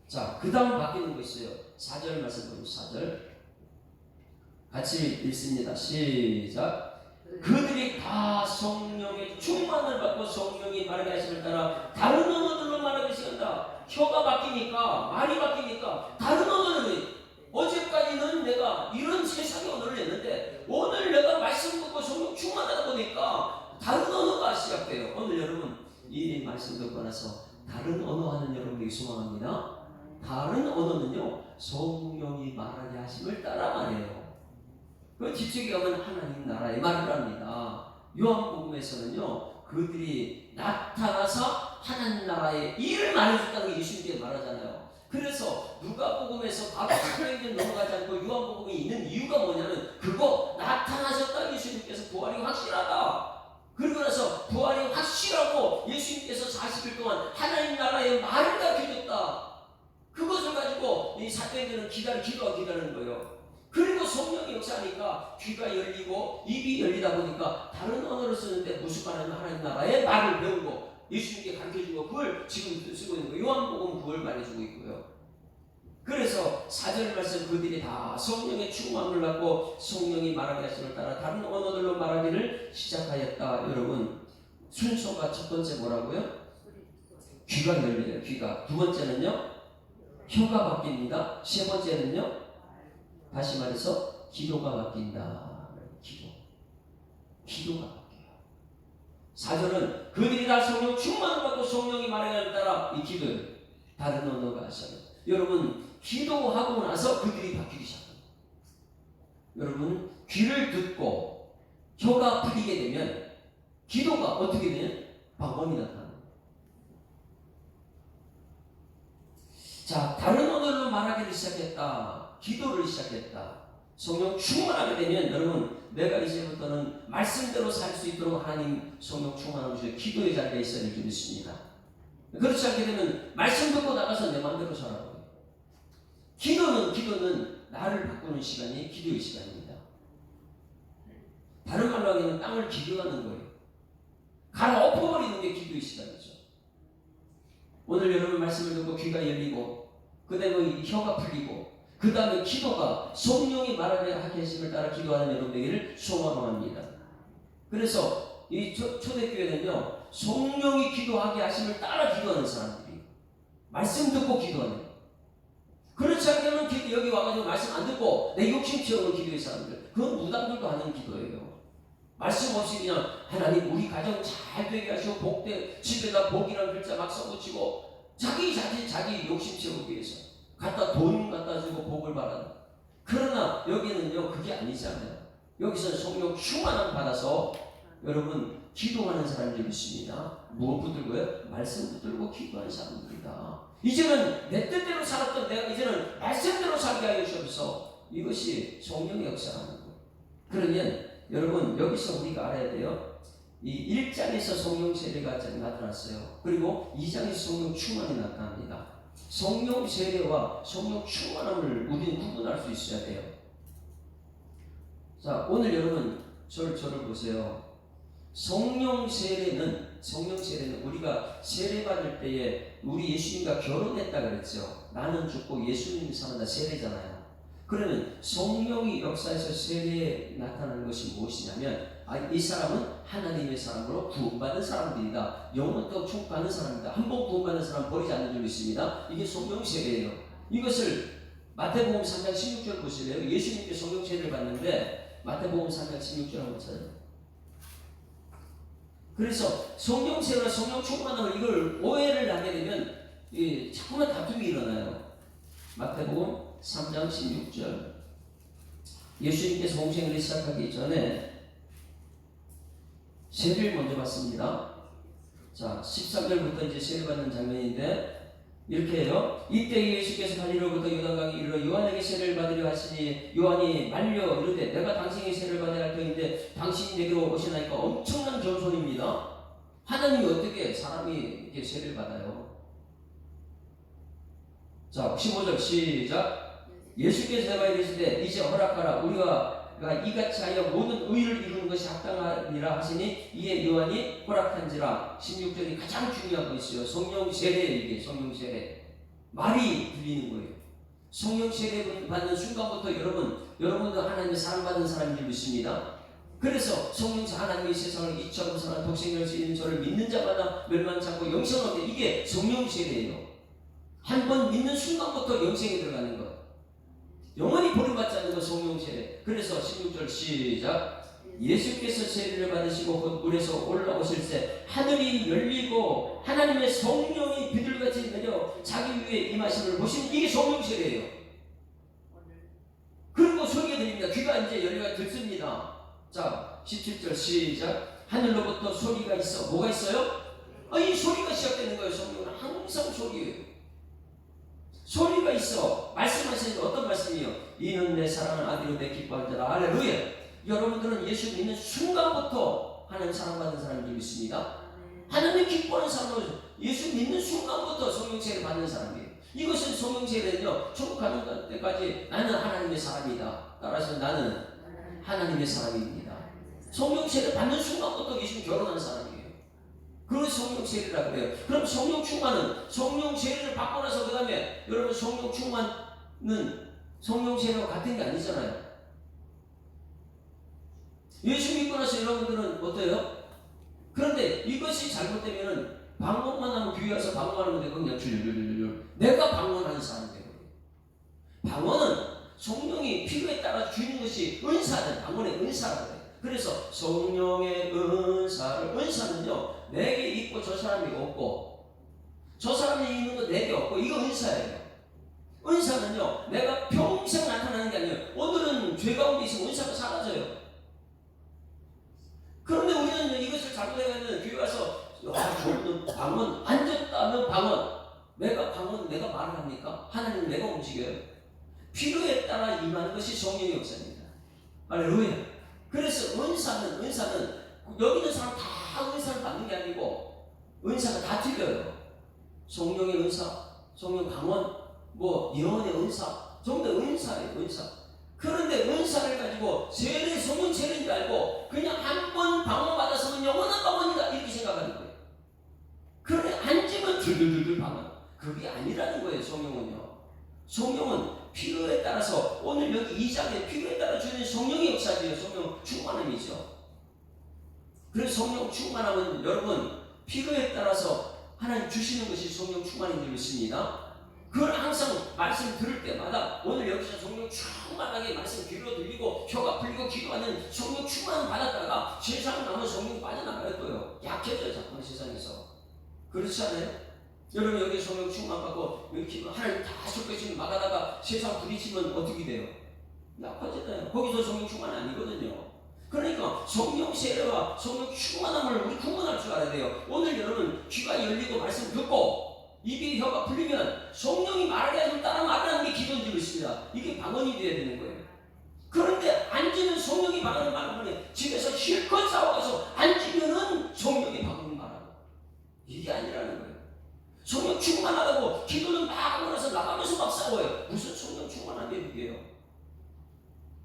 자, 그 다음 바뀌는 거 있어요. 4절 말씀 보죠. 4절. 같이 읽습니다. 시작. 그들이 다 성령의 충만을 받고 성령이 말하게 하심을 따라 다른 언어들로 말하기 시작한다. 혀가 바뀌니까, 말이 바뀌니까 다른 언어는, 어제까지는 내가 이런 세상의 언어를 냈는데 오늘 내가 말씀 듣고 성령 충만하다 보니까 다른 언어가 시작돼요. 오늘 여러분 이 말씀 듣고 나서 다른 언어 하는 여러분에게 소망합니다. 다른 언어는요, 성령이 말하게 하심을 따라 말해요. 그 뒤쪽에 가면 하나님 나라의 말을 합니다. 요한복음에서는요, 그들이 나타나서 하나님 나라의 일을 말해줬다는 게 예수님께 말하잖아요. 그래서 누가복음에서 바로 사도행전 넘어가지 않고 요한복음이 있는 이유가 뭐냐면, 그거 나타나셨다. 예수님께서 부활이 확실하다. 그리고 나서 부활이 확실하고 예수님께서 40일 동안 하나님 나라의 말을 가르쳐줬다. 그것을 가지고 이 사도행전은 기도가 기다리는 거예요. 그리고 성령이 역사하니까 귀가 열리고 입이 열리다 보니까 다른 언어를 쓰는데 무슨 말하면 하나님 나라의 말을 배우고 예수님께 가르쳐주고, 그걸 지금 쓰고 있는 거예요. 요한복음 그걸 말해주고 있고요. 그래서 4절 말씀, 그들이 다 성령의 충만을 받고 성령이 말하게 하심을 따라 다른 언어들로 말하기를 시작하였다. 여러분, 순서가 첫 번째 뭐라고요? 귀가 열려요. 귀가. 두 번째는요, 혀가 바뀝니다. 세 번째는요, 다시 말해서 기도가 바뀐다. 기도가 바뀌어요. 4절은 그들이 다 성령 충만을 받고 성령이 말하기를 따라 이 기도예요. 다른 언어가 시작해요. 여러분, 기도하고 나서 그들이 바뀌기 시작합니다. 여러분, 귀를 듣고 혀가 풀리게 되면 기도가 어떻게 되면 방언이 나타납니다. 자, 다른 언어로 말하기를 시작했다. 기도를 시작했다. 성령 충만하게 되면 여러분, 내가 이제부터는 말씀대로 살 수 있도록 하나님 성령 충만함을 주셔서 기도의 자리에 있어야 될 줄 믿습니다. 그렇지 않게 되면 말씀 듣고 나가서 내 마음대로 살아가요. 기도는 나를 바꾸는 시간이 기도의 시간입니다. 다른 말로 하기는 땅을 기도하는 거예요. 갈아엎어버리는 게 기도의 시간이죠. 오늘 여러분 말씀을 듣고 귀가 열리고, 그 다음에 혀가 풀리고, 그 다음에 기도가 성령이 말하게 하심을 따라 기도하는 여러분에게를 소망합니다. 그래서 이 초대교회는요, 성령이 기도하게 하심을 따라 기도하는 사람들이 말씀 듣고 기도하는 거예요. 그렇지 않으면 여기 와가지고 말씀 안 듣고 내 욕심 채우는 기도의 사람들, 그건 무당들도 하는 기도예요. 말씀 없이 그냥 하나님 우리 가정 잘 되게 하시고 복대, 집에다 복이라는 글자 막 써붙이고 자기 욕심 채우기 위해서 돈 갖다 주고 복을 받아요. 그러나 여기는요, 그게 아니잖아요. 여기서는 성령 충만함 받아서 여러분 기도하는 사람들이 있습니다. 무엇 붙들고요? 말씀 붙들고 기도하는 사람들이다. 이제는 내 뜻대로 살았던 내가 이제는 말씀대로 살게 하여 주셔서, 이것이 성령의 역사라는 거예요. 그러면 여러분, 여기서 우리가 알아야 돼요. 이 1장에서 성령 세례가 나타났어요. 그리고 2장에서 성령 충만이 나타납니다. 성령 세례와 성령 충만함을 우리는 구분할 수 있어야 돼요. 자, 오늘 여러분 저를 보세요. 성령 세례는 우리가 세례 받을 때에 우리 예수님과 결혼했다 그랬죠. 나는 죽고 예수님이 살아나 세례잖아요. 그러면 성령이 역사에서 세례에 나타나는 것이 무엇이냐면 이 사람은 하나님의 사람으로 구원받은 사람들이다. 영원토록 축복받는 사람이다. 한 번 구원받는 사람 버리지 않는 줄 믿습니다. 이게 성령 세례예요. 이것을 마태복음 3장 16절 보실래요? 예수님께 성령 세례를 받는데 마태복음 3장 16절 한번 찾아요. 그래서 성령 세례와 성령 충만함을 이걸 오해를 하게 되면 자꾸만 다툼이 일어나요. 마태복음 3장 16절. 예수님께서 공생애를 시작하기 전에 세례를 먼저 받습니다. 자, 13절부터 이제 세례 받는 장면인데 이렇게 해요. 이때 예수께서 갈릴리로부터 요단강에 이르러 요한에게 세례를 받으려 하시니 요한이 말려 이르되 내가 당신에게 세례를 받아야 할 터인데 당신이 내게로 오시나이까. 엄청난 겸손입니다. 하나님이 어떻게 사람이 이렇게 세례를 받아요? 자, 15절 시작. 예수께서 내가 이르시되 이제 허락하라. 우리가 이같이 하여 모든 의를 이루는 것이 합당하니라 하시니 이에 요한이 허락한지라. 16절이 가장 중요한 거 있어요. 성령 세례예요. 이게 성령 세례. 말이 들리는 거예요. 성령 세례 받는 순간부터 여러분도 하나님의 사랑받은 사람인 줄 믿습니다. 그래서 성령사 하나님의 세상을 이처럼 사랑한 독생을 지닌 저를 믿는 자마다 멸망치 않고 영생을 얻게. 이게 성령 세례예요. 한 번 믿는 순간부터 영생에 들어가는 것. 영원히 버림받지 않는 것 성령 세례. 그래서 16절 시작. 예수께서 세례를 받으시고 곧 물에서 올라오실새 하늘이 열리고 하나님의 성령이 비둘기같이 내려 자기 위에 임하심을 보시면 이게 성령 세례예요. 그리고 소리가 들립니다. 귀가 이제 열려가 듣습니다. 자, 17절 시작. 하늘로부터 소리가 있어. 뭐가 있어요? 이 소리가 시작되는 거예요. 성령은 항상 소리예요. 소리가 있어. 말씀하시는 게 어떤 말씀이에요? 이는 내 사랑하는 아들로 내 기뻐할 때다. 할렐루야. 여러분들은 예수 믿는 순간부터 하나님 사랑받는 사람인 줄 믿습니다. 하나님 기뻐하는 사람은 예수 믿는 순간부터 성령 세례를 받는 사람이에요. 이것은 성령 세례는요, 천국 가는 때까지 나는 하나님의 사람이다. 따라서 나는 하나님의 사람입니다. 성령 세례를 받는 순간부터 예수님 결혼한 사람이에요. 그걸 성령 세례라 그래요. 그럼 성령 충만은 성령 세례를 받고 나서 그 다음에 여러분 성령 충만은 성령 세례와 같은 게 아니잖아요. 예수 믿고 나서 여러분들은 어때요? 그런데 이것이 잘못되면은 방언만 하면 교회 와서 방언하는 건데 그냥 줄줄줄줄 내가 방언하는 사람이 되거든요. 방언은 성령이 필요에 따라 주는 것이 은사는 방언의 은사라고 해요. 그래서 성령의 은사는요 내게 있고 저 사람이 없고 저 사람이 있는 거 내게 없고 이거 은사예요. 은사는요 내가 평생 나타나는 게 아니에요. 오늘은 죄 가운데 있으면 은사가 사라져요. 그런데 우리는 이것을 잘못해가지고 교회 가서 저는 방언 앉았다면 방언 내가 말을 합니까? 하나님 내가 움직여요. 필요에 따라 임하는 것이 성령의 역사입니다. 할렐루야. 그래서 은사는 여기 있는 사람 다 은사를 받는 게 아니고 은사가 다 틀려요. 성령의 은사, 성령 강원, 예언의 은사, 전부 다 은사예요. 은사. 그런데 은사를 가지고 성령 세례인 줄 알고 그냥 한 번 방언 받아서는 영원한 방언이다 이렇게 생각하는 거예요. 그런데 앉으면 들들들들 방언. 그게 아니라는 거예요. 성령은 필요에 따라서 오늘 여기 2장에 필요에 따라 주는 성령의 역사지요. 성령 충만함이죠. 그래서 성령 충만함은 여러분 필요에 따라서 하나님 주시는 것이 성령 충만인 줄 믿습니다. 그걸 항상 말씀 들을 때마다 오늘 여기서 성령 충만하게 말씀 귀로 들리고 혀가 풀리고 기도하는 성령 충만 받았다가 세상 남은 성령 빠져나가요. 또요. 약해져요. 자꾸 세상에서. 그렇지 않아요? 여러분 여기 성령 충만받고 이렇게 하나님 다 속여주면 막아다가 세상 부딪히면 어떻게 돼요? 약해지잖아요. 거기서 성령 충만 아니거든요. 그러니까 성령 세례와 성령 충만함을 우리 구분할 줄 알아야 돼요. 오늘 여러분 귀가 열리고 말씀 듣고 입이 혀가 풀리면 성령이 말하게 하면 따라 말하는 게 기도인 줄 있습니다. 이게 방언이 돼야 되는 거예요. 그런데 앉으면 성령이 방언을 말하면 집에서 실컷 싸워가서 앉으면은 이게 아니라는 거예요. 성령 충만하다고 기도는 막 하고 나서 나가면서 막 싸워요. 무슨 성령 충만한데 그게요.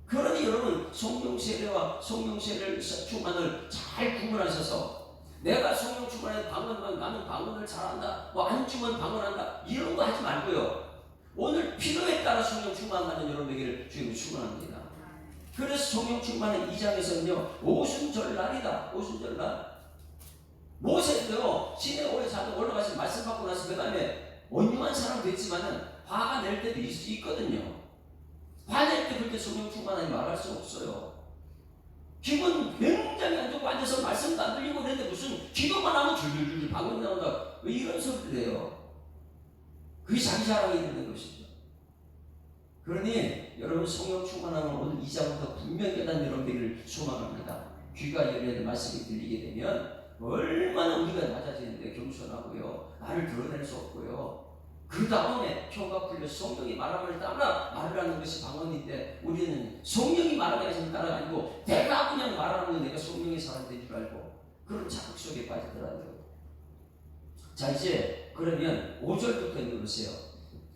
그러니 여러분 성령 세례와 성령 세례 충만을 잘 구분하셔서 내가 성령 충만에 방언만 나는 방언을 잘한다, 뭐 안 주면 방언한다 이런 거 하지 말고요. 오늘 필요에 따라 성령 충만하는 여러분에게를 주님이 축원합니다. 그래서 성령 충만은 2장에서는요 오순절날이다. 오순절날 모세도요 시내 오래 사도 올라가서 말씀 받고 나서 그 다음에 온유한 사람 됐지만은 화가 낼 때도 있거든요. 화낼 때 그렇게 성령 충만하니 말할 수 없어요. 기분 굉장히 안 좋고 앉아서 말씀도 안 들리고 그랬는데 무슨 기도만 하면 줄줄줄 방언이 나온다. 왜 이런 소리를 해요? 그게 자기 자랑이 되는 것이죠. 그러니 여러분 성령 충만하면 오늘 2장부터 분명히 깨닫는 여러분들을 소망합니다. 귀가 열려야 말씀이 들리게 되면 얼마나 우리가 낮아지는데 겸손하고요. 나를 드러낼 수 없고요. 그 다음에 혀가 풀려서 성령이 말함을 따라 말을 하는 것이 방언인데 우리는 성령이 말하게 해서 따라가 아니고 내가 그냥 말하는 내가 성령의 사람 된 줄 알고 그런 자극 속에 빠지더라고요. 자 이제 그러면 5절부터 읽으세요.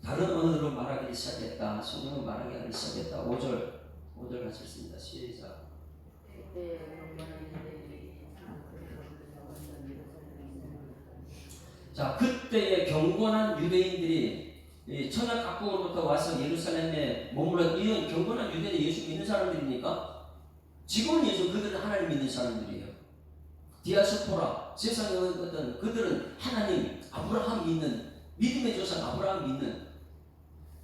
다른 언어로 말하기 시작했다. 성령은 말하기 하기 시작했다. 5절 같이 읽습니다. 시작. 자, 그때의 경건한 유대인들이 천하 각국으로부터 와서 예루살렘에 머물러 이런 경건한 유대인은 예수 믿는 사람들입니까? 지금은 예수 그들은 하나님 믿는 사람들이에요. 디아스포라 세상에 어떤 그들은 하나님 아브라함 믿는 믿음의 조상 아브라함 믿는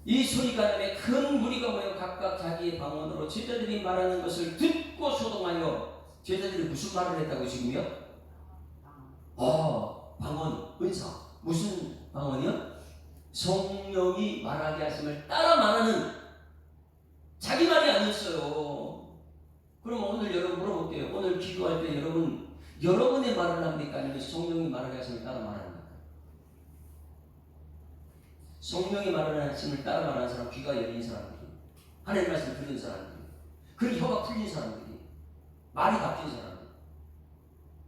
이 소리가람에 큰 무리가 모여 각각 자기의 방언으로 제자들이 말하는 것을 듣고 소동하여 제자들이 무슨 말을 했다고 지금요? 방언, 은사. 무슨 방언이요? 성령이 말하게 하심을 따라 말하는 자기 말이 아니었어요. 그럼 오늘 여러분 물어볼게요. 오늘 기도할 때 여러분의 말을 합니까? 아니면 성령이 말하게 하심을 따라 말합니까? 성령이 말하는 하심을 따라 말하는 사람, 귀가 열린 사람들이, 하나님 말씀을 듣는 사람들이, 그 혀가 풀린 사람들이, 말이 바뀐 사람들.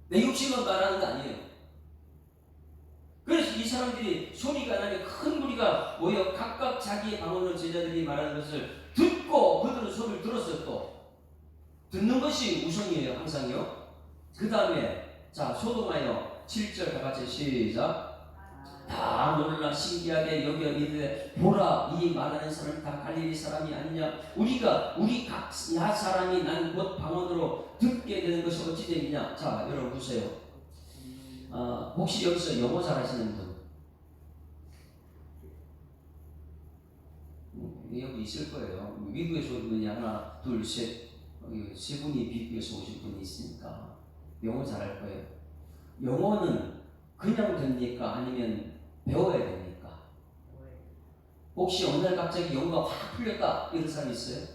내 욕심만 말하는 거 아니에요. 그래서 이 사람들이 소리가 나면 큰 무리가 모여 각각 자기의 방언으로 제자들이 말하는 것을 듣고 그들은 소리를 들었어요. 또 듣는 것이 우선이에요. 항상요. 그 다음에 자 소동하여 7절 다 같이 시작. 다 놀라 신기하게 여겨 이르되 보라 이 말하는 사람이 다 갈릴리 사람이 아니냐. 우리 각 사람이 난 곧 방언으로 듣게 되는 것이 어찌 되느냐. 자 여러분 보세요. 혹시 여기서 영어 잘하시는 분? 여기 있을 거예요. 미국에서 온 분이 하나, 둘, 셋, 세 분이 미국에서 오신 분이 있으니까 영어 잘할 거예요. 영어는 그냥 됩니까? 아니면 배워야 됩니까? 혹시 어느 날 갑자기 영어가 확 풀렸다 이런 사람 있어요?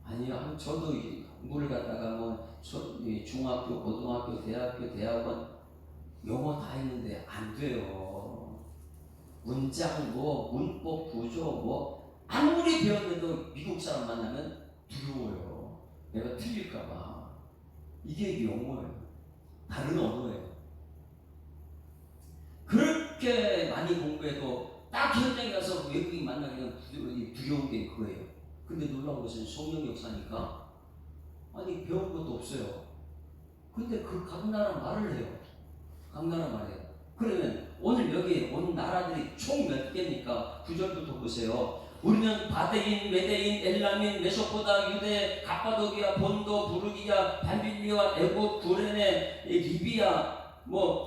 아니요. 저도 공부를 갖다가 중학교, 고등학교, 대학교, 대학원 영어 다 했는데 안 돼요. 문장, 문법, 구조, 아무리 배웠는데도 미국 사람 만나면 두려워요. 내가 틀릴까봐. 이게 영어예요. 다른 언어예요. 그렇게 많이 공부해도 딱 현장에 가서 외국인 만나기는 두려운 게 그거예요. 근데 놀라운 것은 성령 역사니까 아니 배운 것도 없어요. 근데 각 나라 말을 해요. 각 나라 말해요. 그러면 오늘 여기 온 나라들이 총 몇 개입니까? 9절부터 보세요. 우리는 바데인, 메데인, 엘라민, 메소포다, 유대, 갑바도기아, 본도, 부르기아, 반빌리아, 애굽, 구레네, 리비아,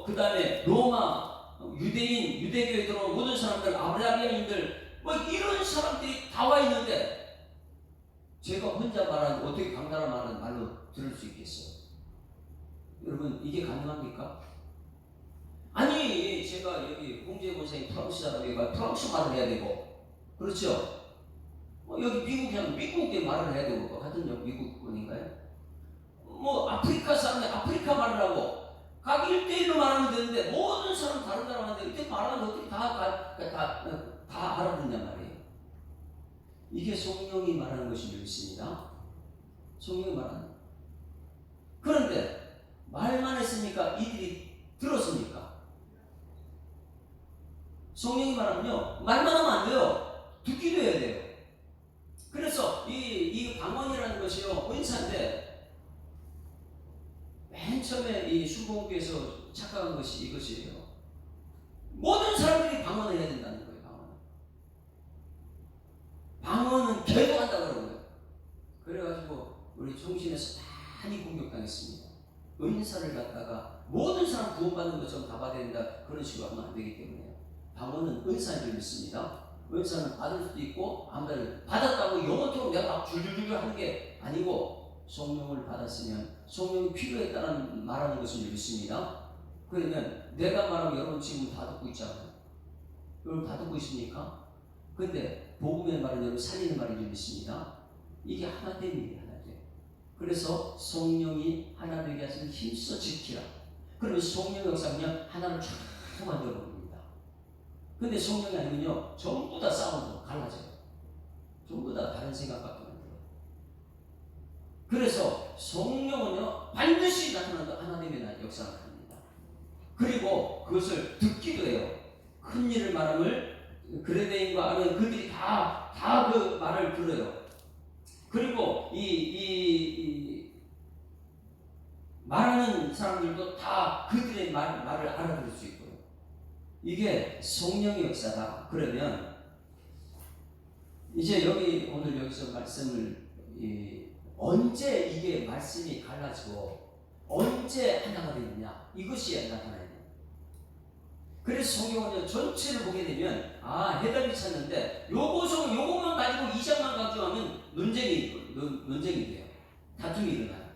그 다음에 로마, 유대인, 유대교에 들어온 모든 사람들, 아브라함인들, 이런 사람들이 다 와 있는데 제가 혼자 말하는 어떻게 각 나라 말하는 말로 들을 수 있겠어요? 여러분 이게 가능합니까? 아니 제가 여기 홍재 본사님 프랑스 사람이니까 프랑스 말을 해야 되고 그렇죠? 여기 미국이면 미국의 말을 해야 되고 하여튼 여기 미국 분인가요? 아프리카 사람이 아프리카 말을 하고 각 1대1로 말하면 되는데 모든 사람 다른 나라 하는데 이렇게 말하면 어떻게 다 알아듣냐 말이에요. 이게 성령이 말하는 것이 믿습니다. 성령이 말하는. 그런데 말만 했으니까 이들이 들었습니까? 성령이 말하면요, 말만 하면 안 돼요. 듣기도 해야 돼요. 그래서 이 방언이라는 것이요, 은사인데, 맨 처음에 이 수공교에서 착각한 것이 이것이에요. 모든 사람들이 방언을 해야 된다는 거예요, 방언은 개도한다고 그러고요. 그래가지고 우리 종신에서 많이 공격당했습니다. 은사를 갖다가 모든 사람 구원받는 것처럼 다 받아야 된다, 그런 식으로 하면 안 되기 때문에 방언은 은사인 줄 믿습니다. 은사는 받을 수도 있고 안 받았다고 영원토록 내가 막 줄줄줄 하는 게 아니고 성령을 받았으면 성령이 필요에 따라 말하는 것을 믿습니다. 그러면 내가 말하고 여러분 지금 다 듣고 있잖아요. 여러분 다 듣고 있습니까? 근데 복음의 말은 여러분 살리는 말인 줄 믿습니다. 이게 하나됨이에요, 하나됨. 그래서 성령이 하나 되게 하시면 힘써 지키라. 그러면 성령 역사 그냥 하나를 쫙 만들어 버립니다. 근데 성령이 아니면요, 전부 다 싸우고 갈라져요. 전부 다 다른 생각밖에 만들어요. 그래서 성령은요, 반드시 나타난다. 하나님의 역사를 합니다. 그리고 그것을 듣기도 해요. 큰 일을 말함을 그레데인과 아는 그들이 다 그 말을 들어요. 그리고 말하는 사람들도 다 그들의 말을 알아들을 수 있고요. 이게 성령의 역사다. 그러면 이제 오늘 여기서 말씀을 언제 이게 말씀이 갈라지고 언제 하나가 되느냐, 이것이 나타나야 돼요. 그래서 성경은 전체를 보게 되면 해답이 찾는데 요것만 가지고 2장만 강조하면 논쟁이 돼요. 다툼이 일어나요.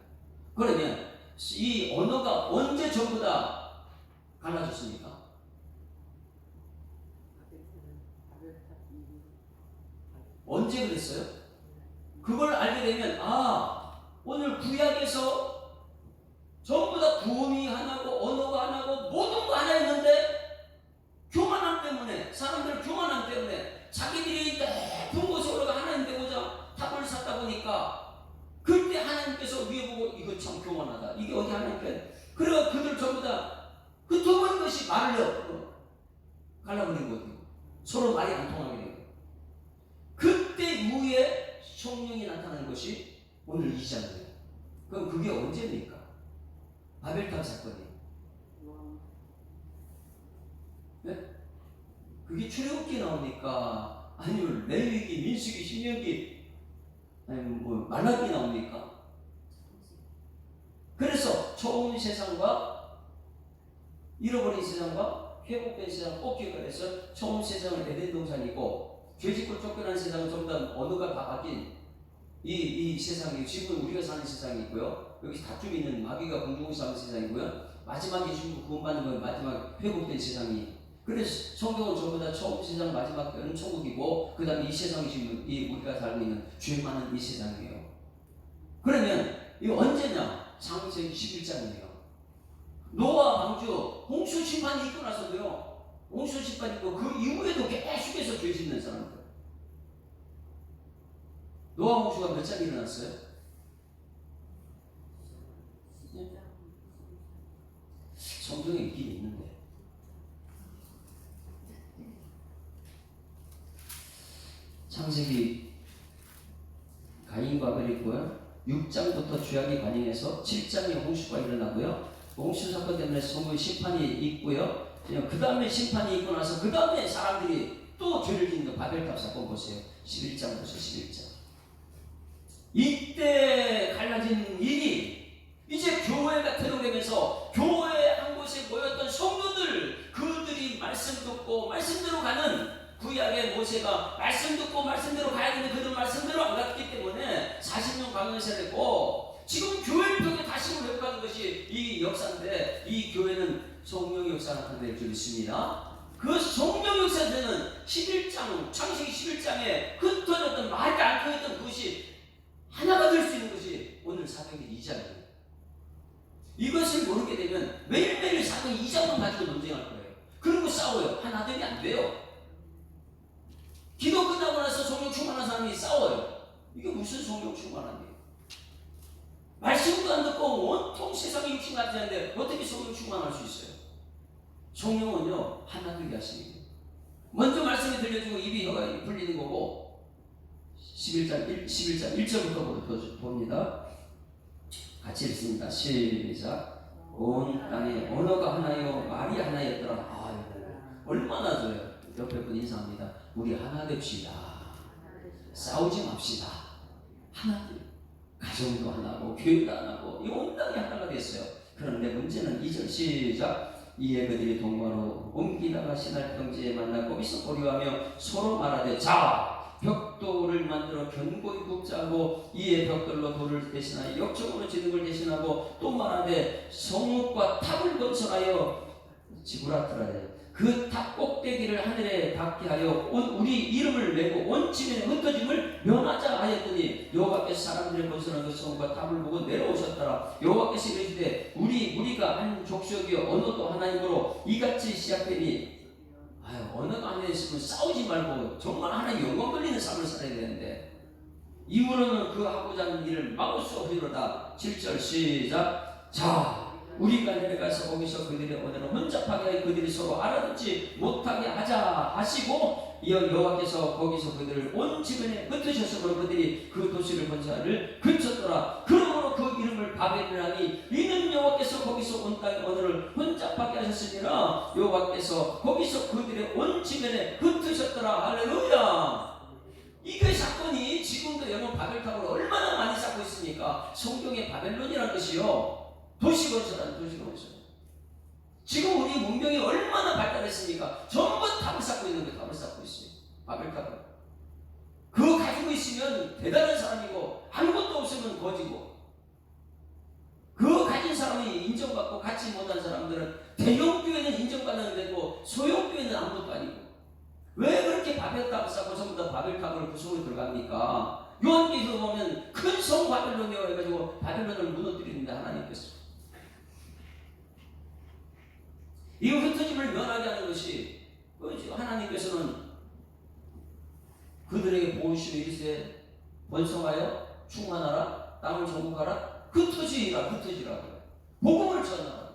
그러면 이 언어가 언제 전부 다 갈라졌습니까? 언제 그랬어요? 그걸 알게 되면 오늘 구약에서 전부 다 구원이 하나고 언어가 하나고 모든 거 하나였는데 교만함 때문에, 사람들 교만함 때문에 자기들이 높은 곳에 올라가 하나님 되고자 탑을 샀다 보니까 그때 하나님께서 위에 보고 이거 참 교만하다, 이게 어디 하나님께, 그래서 그들 전부 다 그 두 번인 것이 말을 갈라버린 거예요. 서로 말이 안 통하게 되고, 그때 이후에 성령이 나타나는 것이 오늘 2장이에요. 그럼 그게 언제입니까? 바벨탑 사건이에요. 네? 그게 출애굽기에 나옵니까? 아니면 레위기, 민수기, 신명기, 아니면 말라기에 나옵니까? 그래서 처음 세상과 잃어버린 세상과 회복된 세상 꼭 기억해서 처음 세상은 에덴 동산이고 죄짓고 쫓겨난 세상은 전부 다 언어가 다 바뀐 이 세상이, 지금 우리가 사는 세상이고요. 여기 다툼이 있는 마귀가 공중을 사는 세상이고요. 마지막 예수님도 구원받는 건 마지막 회복된 세상이. 그래서 성경은 전부 다 처음 세상 마지막은 천국이고 그 다음에 이 세상이 지금 우리가 살고 있는 죄 많은 이 세상이에요. 그러면 이거 언제냐? 창세기 11장이에요. 노아 방주 홍수 심판이 있고 나서도요, 홍수 심판이 있고 그 이후에도 계속해서 죄 짓는 사람들. 노아 홍수가 몇 장 일어났어요? 성경에 있긴 있는데 창세기 가인과 아벨이 있고요. 6장부터 죄악이 반영해서 7장에 홍수가 일어나고요. 홍수 사건 때문에 성경에 심판이 있고요. 그 다음에 심판이 있고 나서 그 다음에 사람들이 또 죄를 짓는 바벨탑 사건 보세요. 11장 보세요. 11장. 이때 갈라진 일이 이제 교회가 태동되면서 교회 한 곳에 모였던 성도들, 그들이 말씀 듣고 말씀대로 가는, 구약의 모세가 말씀 듣고 말씀대로 가야 되는데 그들 말씀대로 안 갔기 때문에 40년 광야세를 했고, 지금 교회를 통해 다시 회복하는 것이 이 역사인데, 이 교회는 성령의 역사가 나타낼 줄 믿습니다. 그 성령 역사는 11장, 창세기 11장에 흩어졌던, 말도 안 통했던 그것이 하나가 될 수 있는 것이 오늘 사도행전 2장이에요. 이것을 모르게 되면 매일매일 사도행전 2장만 가지고 논쟁할 거예요. 그리고 싸워요. 하나 되면 안 돼요. 기도 끝나고 나서 성령 충만한 사람이 싸워요. 이게 무슨 성령 충만함이에요? 말씀도 안 듣고 온통 세상에 육신 같았는데 어떻게 성령 충만할 수 있어요? 성령은요 하나 되게 하십니다. 먼저 말씀이 들려주고 입이 혀가 풀리는 거고 11장 1절부터 봅니다. 같이 읽습니다. 시작. 온 땅에 언어가 하나요 말이 하나였더라. 얼마나 좋아요. 옆에 분 인사합니다. 우리 하나 됩시다. 싸우지 맙시다. 하나 돼. 가정도 하나고 교회도 하나고 이 온 땅이 하나가 됐어요. 그런데 문제는 2절 시작. 이에 그들이 동방으로 옮기다가 시날 평지에 만나 거기서 고려하며 서로 말하되 자 벽돌을 만들어 견고히 굽자고 이에 벽돌로 돌을 대신하여 역적으로 지는 걸 대신하고 또 말하되 성읍과 탑을 건설하여 지구라트라되 그 탑 꼭대기를 하늘에 닿게 하여 우리 이름을 메고 온 지면에 흩어짐을 면하자 하였더니 여호와께서 사람들의 건설한 그 성과 탑을 보고 내려오셨더라. 여호와께서 이르시되 우리가 한 족속이여 언어도 하나이므로 이같이 시작되니 언어가 하나 있으면 싸우지 말고 정말 하나님 영광 걸리는 삶을 살아야 되는데 이후로는 그 하고자 하는 일을 막을 수 없으리로다. 7절 시작. 자 우리가 내려가서 거기서 그들의 언어를 혼잡하게 하여 그들이 서로 알아듣지 못하게 하자 하시고 여호와께서 거기서 그들을 온 지면에 흩으셨으므로 그들이 그 도시를 건설을 그쳤더라. 그러므로 그 이름을 바벨이라 하니 이는 여호와께서 거기서 온 땅의 언어를 혼잡하게 하셨으니라. 여호와께서 거기서 그들의 온 지면에 흩으셨더라. 할렐루야. 이게 사건이 지금도 여러분 바벨탑을 얼마나 많이 쌓고 있습니까? 성경의 바벨론이라는 것이요 도시 건설한 도시 건설. 지금 우리 문명이 얼마나 발달했습니까? 전부 탑을 쌓고 있는 거예요. 탑을 쌓고 있어요. 바벨탑을. 그거 가지고 있으면 대단한 사람이고 아무것도 없으면 거지고 그거 가진 사람이 인정받고 갖지 못한 사람들은 대형교회는 인정받는 데고 소형교회는 아무것도 아니고 왜 그렇게 바벨탑을 쌓고 전부 다 바벨탑을 구성으로 들어갑니까? 요한계시록 보면 큰 성 바벨론이라고 해가지고 바벨론을 무너뜨리는데 하나님께서 이 흩어짐을 면하게 하는 것이 하나님께서는 그들에게 보호시며 이르시되 번성하여 충만하라 땅을 정복하라 흩어지라 복음을 전하라.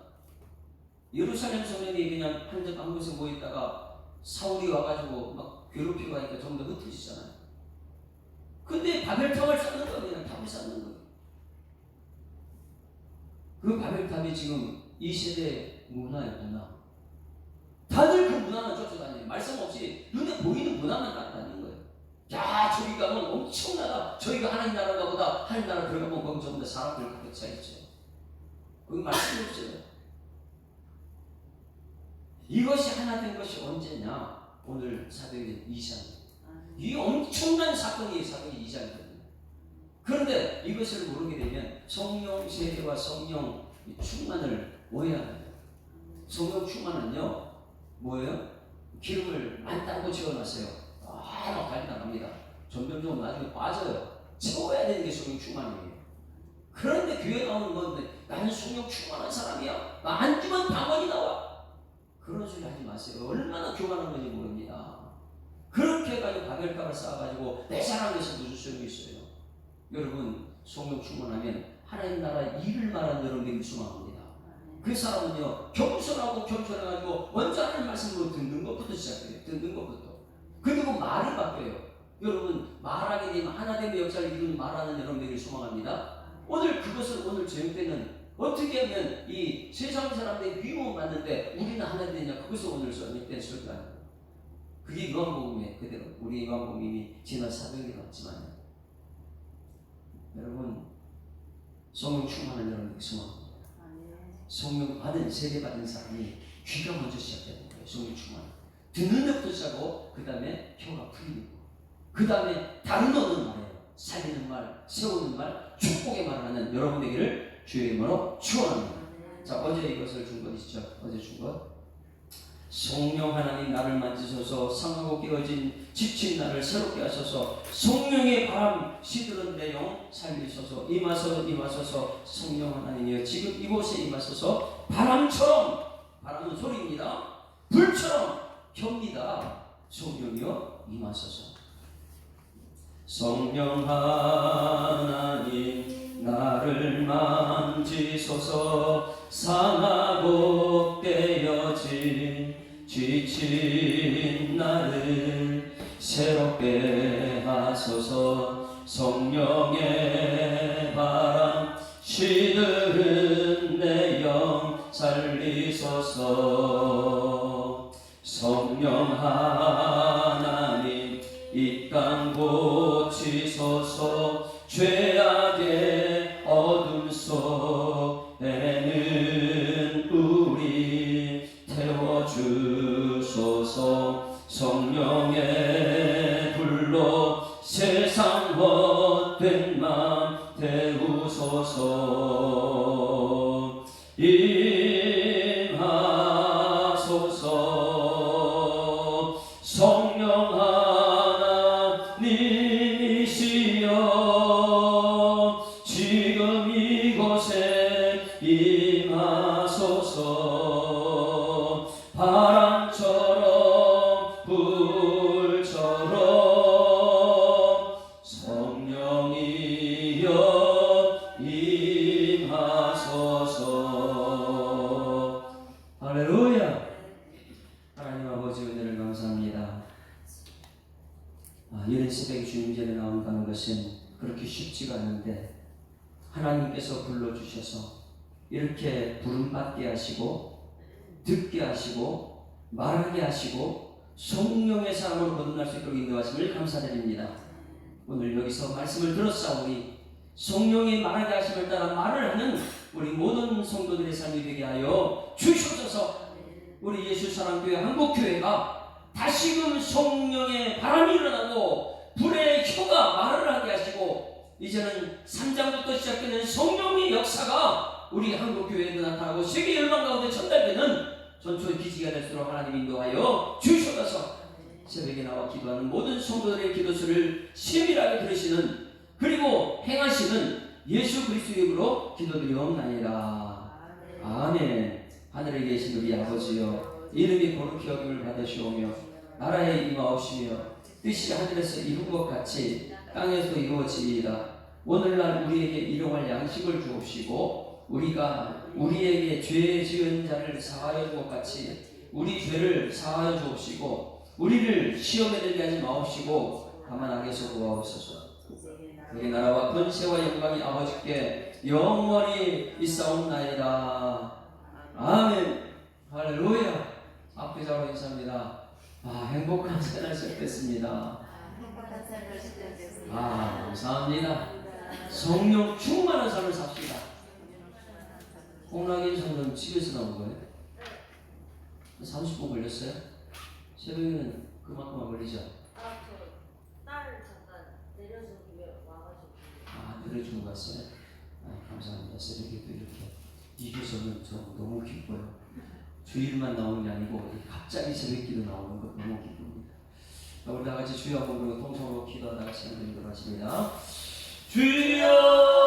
예루살렘 성전이 그냥 한 곳에 모였다가 사울이 와가지고 막 괴롭히고 하니까 전부 다 흩어지잖아요. 근데 바벨탑을 쌓는 거예요. 그냥 탑을 쌓는 거예요. 그 바벨탑이 지금 이 세대의 문화예요. 문화. 다들 그 문화만 쫓아다니는 말씀 없이 눈에 보이는 문화만 따라다니는 거예요. 야 저기 가면 엄청나다. 저희가 하나님 나라가 보다 하나님 나라 들어가면 거기 전부 다 사람들 가득 차 있죠. 거기 말씀이 없어요. 이것이 하나 된 것이 언제냐? 오늘 사도행전 2장. 이 엄청난 사건이 사도행전 2장이거든요. 그런데 이것을 모르게 되면 성령 세례와 성령 충만을 오해해야 합니다. 성령 충만은요 뭐예요? 기름을 만땅고 채워놨어요. 막 달리 나갑니다. 점점 나중에 빠져요. 채워야 되는 게 성령 충만이에요. 그런데 교회 나오는 건데 나는 성령 충만한 사람이야. 나 앉으면 방언이 나와. 그런 소리 하지 마세요. 얼마나 교만한 건지 모릅니다. 그렇게 해가지고 바벨탑을 쌓아가지고 내 사랑에서 무슨 소용이 있어요? 여러분 성령 충만하면 하나님 나라 일을 말하는 여러분들이 수망합니다. 그 사람은요 겸손하고 겸손해가지고 먼저 하나님 말씀으로 듣는 것부터 시작해요. 듣는 것부터. 그리고 말을 바뀌어요. 여러분 말하게 되면 하나됨의 역사를 이루는 말하는 여러분들이 소망합니다. 오늘 그것을 오늘 저녁 때는 어떻게 하면 이 세상 사람들의 미움을 받는데 우리는 하나 되냐 그것을 오늘 저녁 때는 설교하는 거예요. 그게 요한복음의 그대로 우리 요한복음이 지난 사도행전에 왔지만 여러분 성령 충만한 여러분들이 소망합니다. 성령 받은 세례 받은 사람이 귀가 먼저 시작되는 거예요. 성령 충만. 듣는 것부터 시작하고 그 다음에 혀가 풀리는 거. 그 다음에 다른 언어는 말해요. 살리는 말, 세우는 말, 축복의 말을 하는 여러분에게를 주의 이름으로 축원합니다. 자 어제 이것을 준 것이죠. 어제 준 것. 성령 하나님 나를 만지소서. 상하고 깨어진 지친 나를 새롭게 하소서. 성령의 바람 시들은 내 영 살리소서. 임하소서 성령 하나님이여 지금 이곳에 임하소서. 바람처럼 바람은 소리입니다. 불처럼 혀입니다. 성령이여 임하소서. 성령 하나님 나를 만지소서. 상하고 깨어진 지친 나를 새롭게 하소서. 성령의 바람 시들은 내 영 살리소서. 성령 하나님 이 땅 고치소서. 죄악의 어둠 속에는 우리 태워주소서. 성령의 불로 세상 헛된 맘 태우소서. 임하소서. 성령 하나님이시여 지금 이곳에 임하소서. 바람처럼 불처럼 성령이여 임하소서. 할렐루야. 하나님 아버지 은혜를 감사합니다. 이른 새벽에 주님 전에 나온다는 것은 그렇게 쉽지가 않은데 하나님께서 불러주셔서 이렇게 부름받게 하시고 듣게 하시고 말하게 하시고 성령의 사람으로 거듭날 수 있도록 인도하심을 감사드립니다. 오늘 여기서 말씀을 들었사오니 성령이 말하게 하심을 따라 말을 하는 우리 모든 성도들의 삶이 되게 하여 주시옵소서. 우리 예수사랑교회 한국교회가 다시금 성령의 바람이 일어나고 불의 혀가 말을 하게 하시고 이제는 3장부터 시작되는 성령의 역사가 우리 한국교회에도 나타나고 세계 열방 가운데 전달되는 전초의 기지가 될수록 하나님 인도하여 주시옵소서. 새벽에 나와 기도하는 모든 성도들의 기도수를 세밀하게 들으시는 그리고 행하시는 예수 그리스도의 이름으로 기도드리옵나이다. 아멘. 하늘에 계신 우리 아버지여 이름이 거룩히 여김을 받으시오며 나라에 임하옵시며 뜻이 하늘에서 이룬 것 같이 땅에서도 이루어지이다. 오늘날 우리에게 일용할 양식을 주옵시고 우리가 우리에게 죄 지은 자를 사하여 준 것 같이 우리 죄를 사하여 주옵시고 우리를 시험에 들게 하지 마옵시고 다만 악에서 구하옵소서. 그의 나라와 권세와 영광이 아버지께 영원히 있사옵나이다. 아멘. 할렐루야. 앞에자로 인사합니다. 행복한 생활 시작됐습니다. 감사합니다. 성령 충만한 삶을 삽시다. 홍락인 성도는 집에서 나온 거예요? 30분 걸렸어요? 새벽에는 그만큼만 걸리죠? 딸을 잠깐 내려주기 위해 와가지고. 내려주고 갔어요? 감사합니다. 새벽에 또 이렇게 이주서는 저 너무 기뻐요. 주일만 나오는 게 아니고 갑자기 새벽기도 나오는 거 너무 기쁩니다. 우리 다 같이 주여 한번 부르고 통성으로 기도하다가 시간 드리도록 하십니다.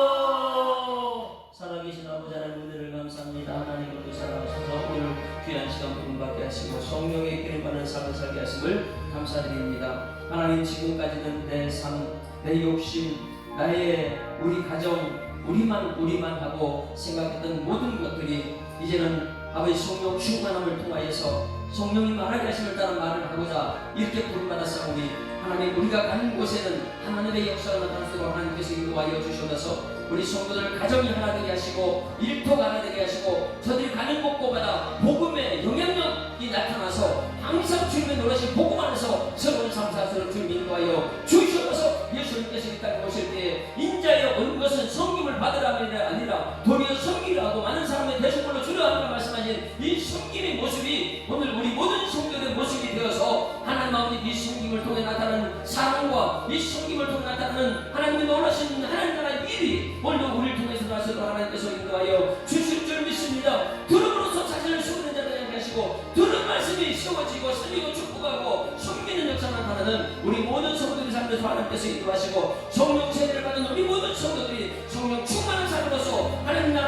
주여! 살아계신 아버지 하나님 은혜를 감사합니다. 하나님을 또 사랑하셔서 오늘 귀한 시간 부름받게 하시고 성령의 기름 받는 삶을 살게 하심을 감사드립니다. 하나님 지금까지는 내 삶, 내 욕심, 나의 우리 가정, 우리만 하고 생각했던 모든 것들이 이제는 아버지 성령 충만함을 통하여서 성령이 말하게 하심을 따라 말을 하고자 이렇게 부름받았사오니 하나님 우리가 가는 곳에는 하나님의 역사가 나타날 수 있도록 하나님께서 인도하여 주시옵소서. 우리 성도들 가정이 하나 되게 하시고 일터가 하나 되게 하시고 저들이 가는 곳곳마다 복음의 영향력이 나타나서 항상 주님의 노릇이 복음 안에서 새로운 삶 사수를 주님 인도하여 주시옵소서. 예수님께서 이 땅에 오실 때에 인자에 온 것은 섬김을 받으라 아니라 도리어 섬기라 하고 많은 사람의 대속물로 주려 하느라 말씀하신 이 섬김의 모습이 오늘 우리 모든 성도들의 모습이 되어서 하나님 아버지 이 섬김을 통해 나타나는 사랑과 이 섬김을 통해 나타나는 하나님의 놀라신 하나님 나라의 일이 오늘도 우리를 통해서 나서도 하나님께서 인도하여 주실 줄 믿습니다. 들음으로써 자신을 세우는 자들에게 하시고 들은 말씀이 세워지고 살리고 축복하고 섬기는 역사가 나타나는 우리 모든 성도들의 삶에서 하나님께서 인도하시고 성령 세례를 받은 우리 모든 성도들이 성령 충만한 삶으로서 하나님 나라